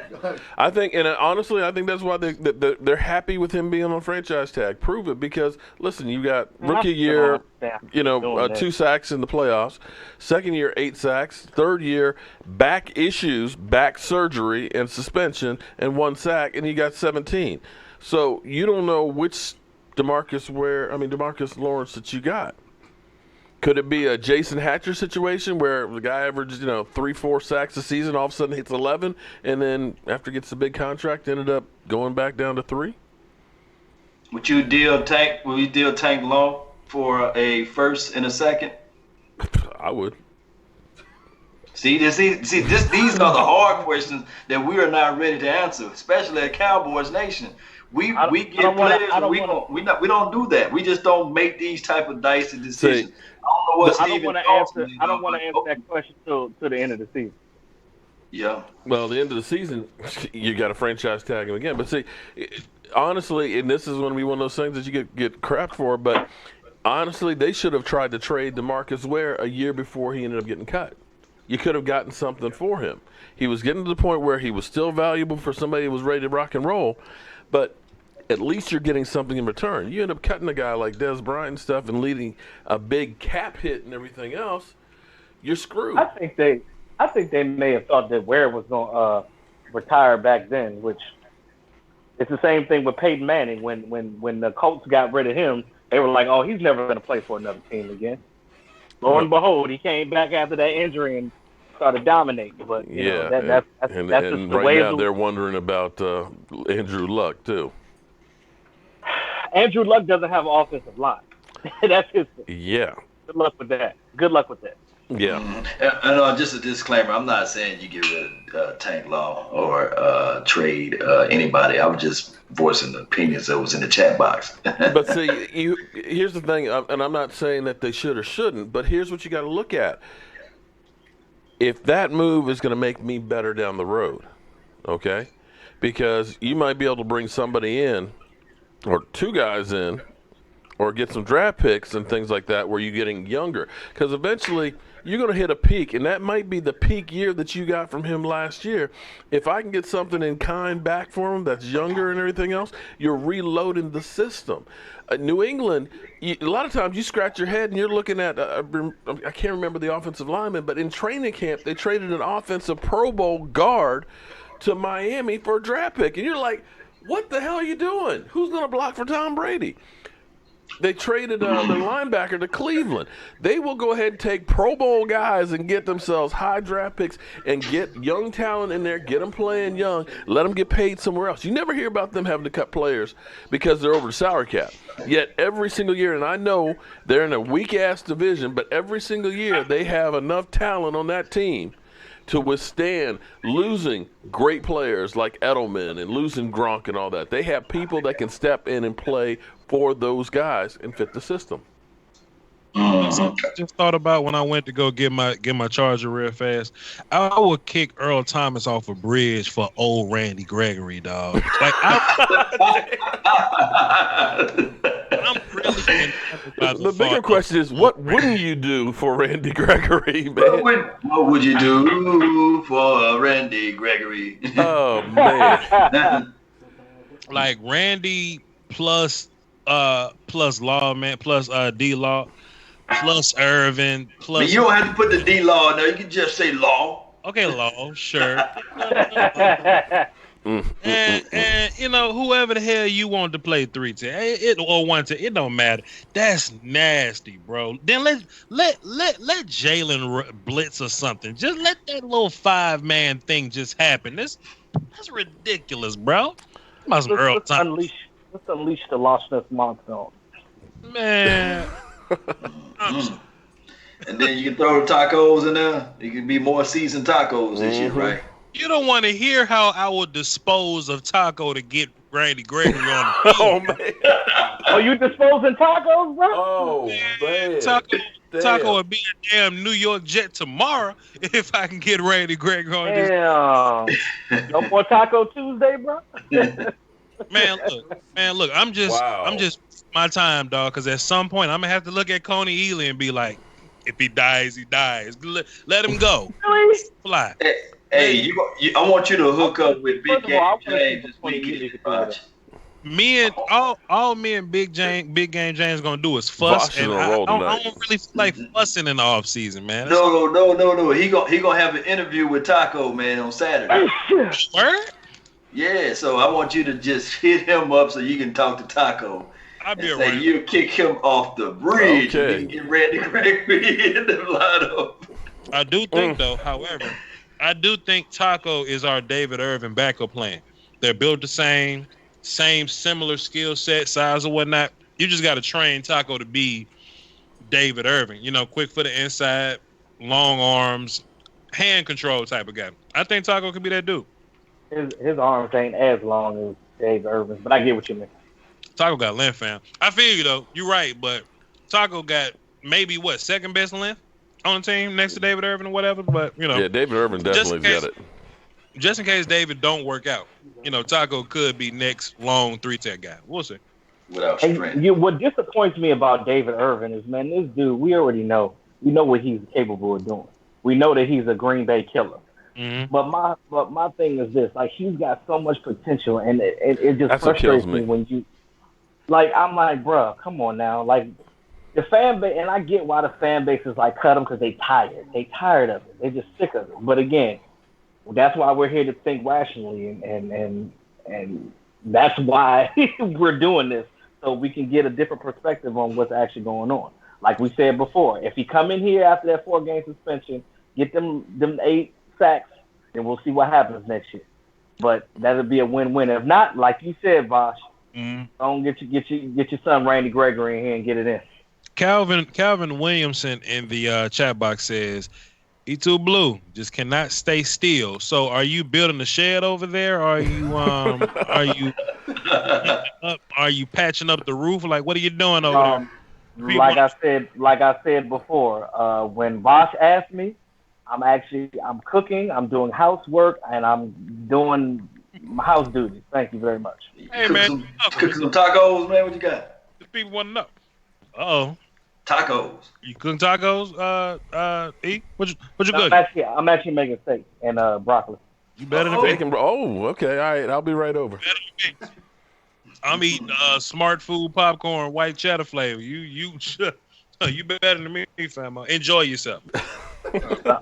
S1: I think, and honestly, I think that's why they're happy with him being on franchise tag. Prove it, because listen, you got rookie year, 2 sacks in the playoffs. Second year, 8 sacks. Third year, back issues, back surgery, and suspension, and 1 sack, and you got 17. So you don't know which Demarcus Lawrence that you got. Could it be a Jason Hatcher situation where the guy averages, 3-4 sacks a season, all of a sudden hits 11, and then after gets the big contract, ended up going back down to 3?
S8: Would you deal Tank Long for a first and a second?
S1: I would.
S8: These are the hard questions that we are not ready to answer, especially at Cowboys Nation. We get players. We don't do that. We just don't make these type of dicey decisions. I don't know what
S7: I don't
S8: Steven
S7: want to
S8: thoughts
S7: answer.
S8: me,
S7: I don't
S8: though,
S7: want to answer that question till the end of the season.
S8: Yeah.
S1: Well, at the end of the season, you got to franchise tag him again. But see, honestly, and this is going to be one of those things that you get crap for, but honestly, they should have tried to trade DeMarcus Ware a year before he ended up getting cut. You could have gotten something for him. He was getting to the point where he was still valuable for somebody who was ready to rock and roll, but at least you're getting something in return. You end up cutting a guy like Dez Bryant and stuff and leading a big cap hit and everything else, you're screwed.
S7: I think they may have thought that Ware was going to retire back then, which it's the same thing with Peyton Manning. When the Colts got rid of him, they were like, "Oh, he's never going to play for another team again." Lo and behold, he came back after that injury and started dominating. But you know, that's just the
S1: right
S7: way
S1: now they're wondering about Andrew Luck too.
S7: Andrew Luck doesn't have an offensive line. That's his thing.
S1: Yeah.
S7: Good luck with that.
S1: Yeah.
S8: And just a disclaimer, I'm not saying you get rid of Tank Law or trade anybody. I was just voicing the opinions that was in the chat box.
S1: But see, here's the thing, and I'm not saying that they should or shouldn't, but here's what you got to look at. If that move is going to make me better down the road, okay? Because you might be able to bring somebody in or two guys in or get some draft picks and things like that where you're getting younger. Because eventually you're going to hit a peak, and that might be the peak year that you got from him last year. If I can get something in kind back for him that's younger and everything else, you're reloading the system. New England, a lot of times you scratch your head and you're looking at, I can't remember the offensive lineman, but in training camp they traded an offensive Pro Bowl guard to Miami for a draft pick. And you're like, what the hell are you doing? Who's going to block for Tom Brady? They traded the linebacker to Cleveland. They will go ahead and take Pro Bowl guys and get themselves high draft picks and get young talent in there, get them playing young, let them get paid somewhere else. You never hear about them having to cut players because they're over the salary cap. Yet every single year, and I know they're in a weak-ass division, but every single year they have enough talent on that team to withstand losing great players like Edelman and losing Gronk and all that. They have people that can step in and play for those guys and fit the system.
S6: Just thought about when I went to go get my charger real fast. I would kick Earl Thomas off a bridge for old Randy Gregory, dog. Like I'm really
S1: the bigger question is, what wouldn't you do for Randy Gregory, man?
S8: What would you do for Randy Gregory?
S1: Oh man,
S6: like Randy plus Lawman plus D Law plus Irvin plus.
S8: But you don't have to put the D Law in there. You can just say Law.
S6: Okay, Law, sure. And you know, whoever the hell you want to play 3-10 or 1-10, it don't matter. That's nasty, bro. Then let Jalen blitz or something. Just let that little 5-man thing just happen. That's ridiculous, bro. Let's
S7: unleash the Loch Ness Monster.
S6: Man.
S8: And then you can throw tacos in there. You can be more seasoned tacos and shit, right?
S6: You don't want to hear how I would dispose of Taco to get Randy Gregory on the field.
S1: Oh man!
S7: Oh, you disposing tacos, bro?
S1: Oh man!
S6: Taco would be a damn New York Jet tomorrow if I can get Randy Gregory on this.
S7: Damn. No more Taco Tuesday, bro.
S6: Man, look. I'm just my time, dog. Because at some point I'm gonna have to look at Coney Ely and be like, if he dies, he dies. Let him go.
S7: Really?
S6: Fly.
S8: Hey, I want you to hook up with Big Game James this weekend.
S6: Me and all me and Big Game James gonna do is fuss, and I don't really feel like fussing in the off season, man.
S8: No. He gonna have an interview with Taco, man, on Saturday.
S6: Word?
S8: Yeah, so I want you to just hit him up so you can talk to Taco.
S6: I'll be
S8: and
S6: around.
S8: say you kick him off the bridge.
S1: Okay.
S8: And you can get Randy Gregory in the lineup.
S6: I do think though, however, Taco is our David Irvin backup plan. They're built the same, similar skill set, size or whatnot. You just got to train Taco to be David Irvin. You know, quick for the inside, long arms, hand control type of guy. I think Taco could be that dude.
S7: His arms ain't as long as Dave Irvin's, but I get what you mean.
S6: Taco got length, fam. I feel you though. You're right, but Taco got maybe second best length on the team next to David Irvin or whatever. But
S1: Yeah, David Irvin definitely got it.
S6: Just in case David don't work out, Taco could be next long 3-tech guy. We'll see.
S8: Without strength.
S7: What disappoints me about David Irvin is, man, this dude, we already know. We know what he's capable of doing. We know that he's a Green Bay killer.
S6: Mm-hmm.
S7: But my thing is this: like, he's got so much potential, and it just
S1: That's what
S7: frustrates
S1: kills me.
S7: when you, like, I'm like, bro, come on now, like, the fan base, and I get why the fan base is like, cut him because they tired. They tired of it. They're just sick of it. But again, that's why we're here to think rationally, and that's why we're doing this, so we can get a different perspective on what's actually going on. Like we said before, if he come in here after that 4-game suspension, get them 8 sacks, then we'll see what happens next year. But that'll be a win-win. If not, like you said, Bosh, don't get your son Randy Gregory in here and get it in.
S6: Calvin Williamson in the chat box says, E2 Blue just cannot stay still. So are you building a shed over there? Or are you patching up the roof? Like, what are you doing over there?
S7: Like I said before, when Bosh asked me, I'm cooking, I'm doing housework, and I'm doing my house duties. Thank you very much.
S6: Hey, man.
S8: Cooking some tacos, man. What you got?
S6: The people want to know. Uh-oh.
S8: Tacos.
S6: You cooking tacos, E? What you cooking?
S7: I'm actually making steak and broccoli.
S6: You better than
S1: Bacon, bro. Oh, okay. All right. I'll be right over.
S6: I'm eating smart food popcorn, white cheddar flavor. You better than me, fam. Enjoy yourself.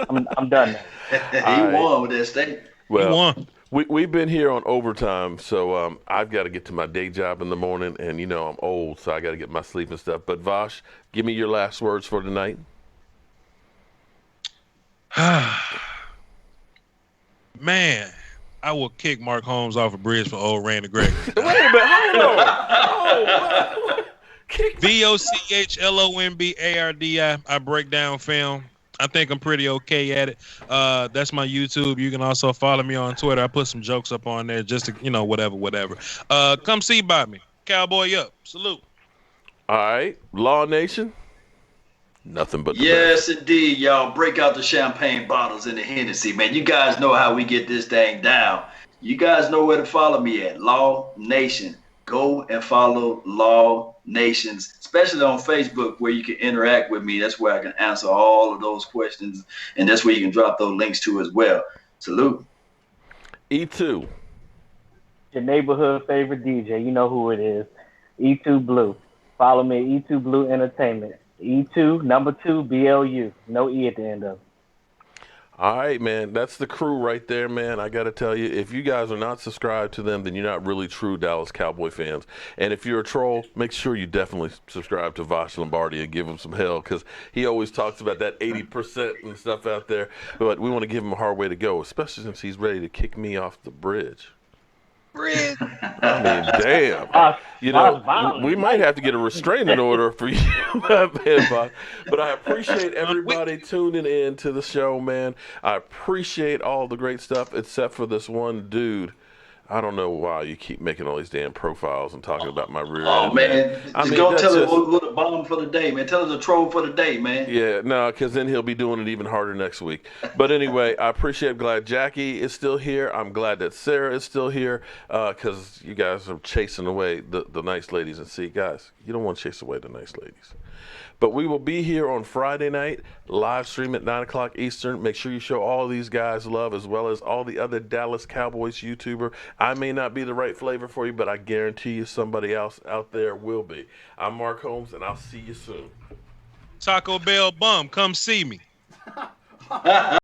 S7: I'm done now.
S8: He won with that steak.
S1: Well,
S6: he won.
S1: We've been here on overtime, so I've got to get to my day job in the morning, and I'm old, so I got to get my sleep and stuff. But Vosh, give me your last words for tonight.
S6: Man, I will kick Mark Holmes off a bridge for old Randy Gregory.
S1: Wait a minute, hold on.
S6: VOCHLOMBARDI. I break down film. I think I'm pretty okay at it. That's my YouTube. You can also follow me on Twitter. I put some jokes up on there just to, whatever. Come see by me. Cowboy up. Salute.
S1: All right. Law Nation. Nothing but the
S8: yes,
S1: best.
S8: indeed, y'all. Break out the champagne bottles and the Hennessy, man. You guys know how we get this thing down. You guys know where to follow me at. Law Nation. Go and follow Law Nations, especially on Facebook, where you can interact with me. That's where I can answer all of those questions, and that's where you can drop those links to as well. Salute.
S1: E2.
S7: Your neighborhood favorite DJ. You know who it is. E2 Blue. Follow me at E2 Blue Entertainment. E2, number 2, BLU. No E at the end of it.
S1: All right, man. That's the crew right there, man. I got to tell you, if you guys are not subscribed to them, then you're not really true Dallas Cowboy fans. And if you're a troll, make sure you definitely subscribe to Vosh Lombardi and give him some hell, because he always talks about that 80% and stuff out there. But we want to give him a hard way to go, especially since he's ready to kick me off the bridge. I mean, damn. We might have to get a restraining order for you, man, Bob. But I appreciate everybody tuning in to the show, man. I appreciate all the great stuff, except for this one dude. I don't know why you keep making all these damn profiles and talking about my rear end.
S8: Oh, man.
S1: I mean,
S8: go tell him what the bomb for the day, man. Tell him the troll for the day, man.
S1: Yeah, no, because then he'll be doing it even harder next week. But anyway, I appreciate it. Glad Jackie is still here. I'm glad that Sarah is still here, because you guys are chasing away the nice ladies. And see, guys, you don't want to chase away the nice ladies. But we will be here on Friday night, live stream at 9 o'clock Eastern. Make sure you show all these guys love, as well as all the other Dallas Cowboys YouTuber. I may not be the right flavor for you, but I guarantee you somebody else out there will be. I'm Mark Holmes, and I'll see you soon.
S6: Taco Bell bum, come see me.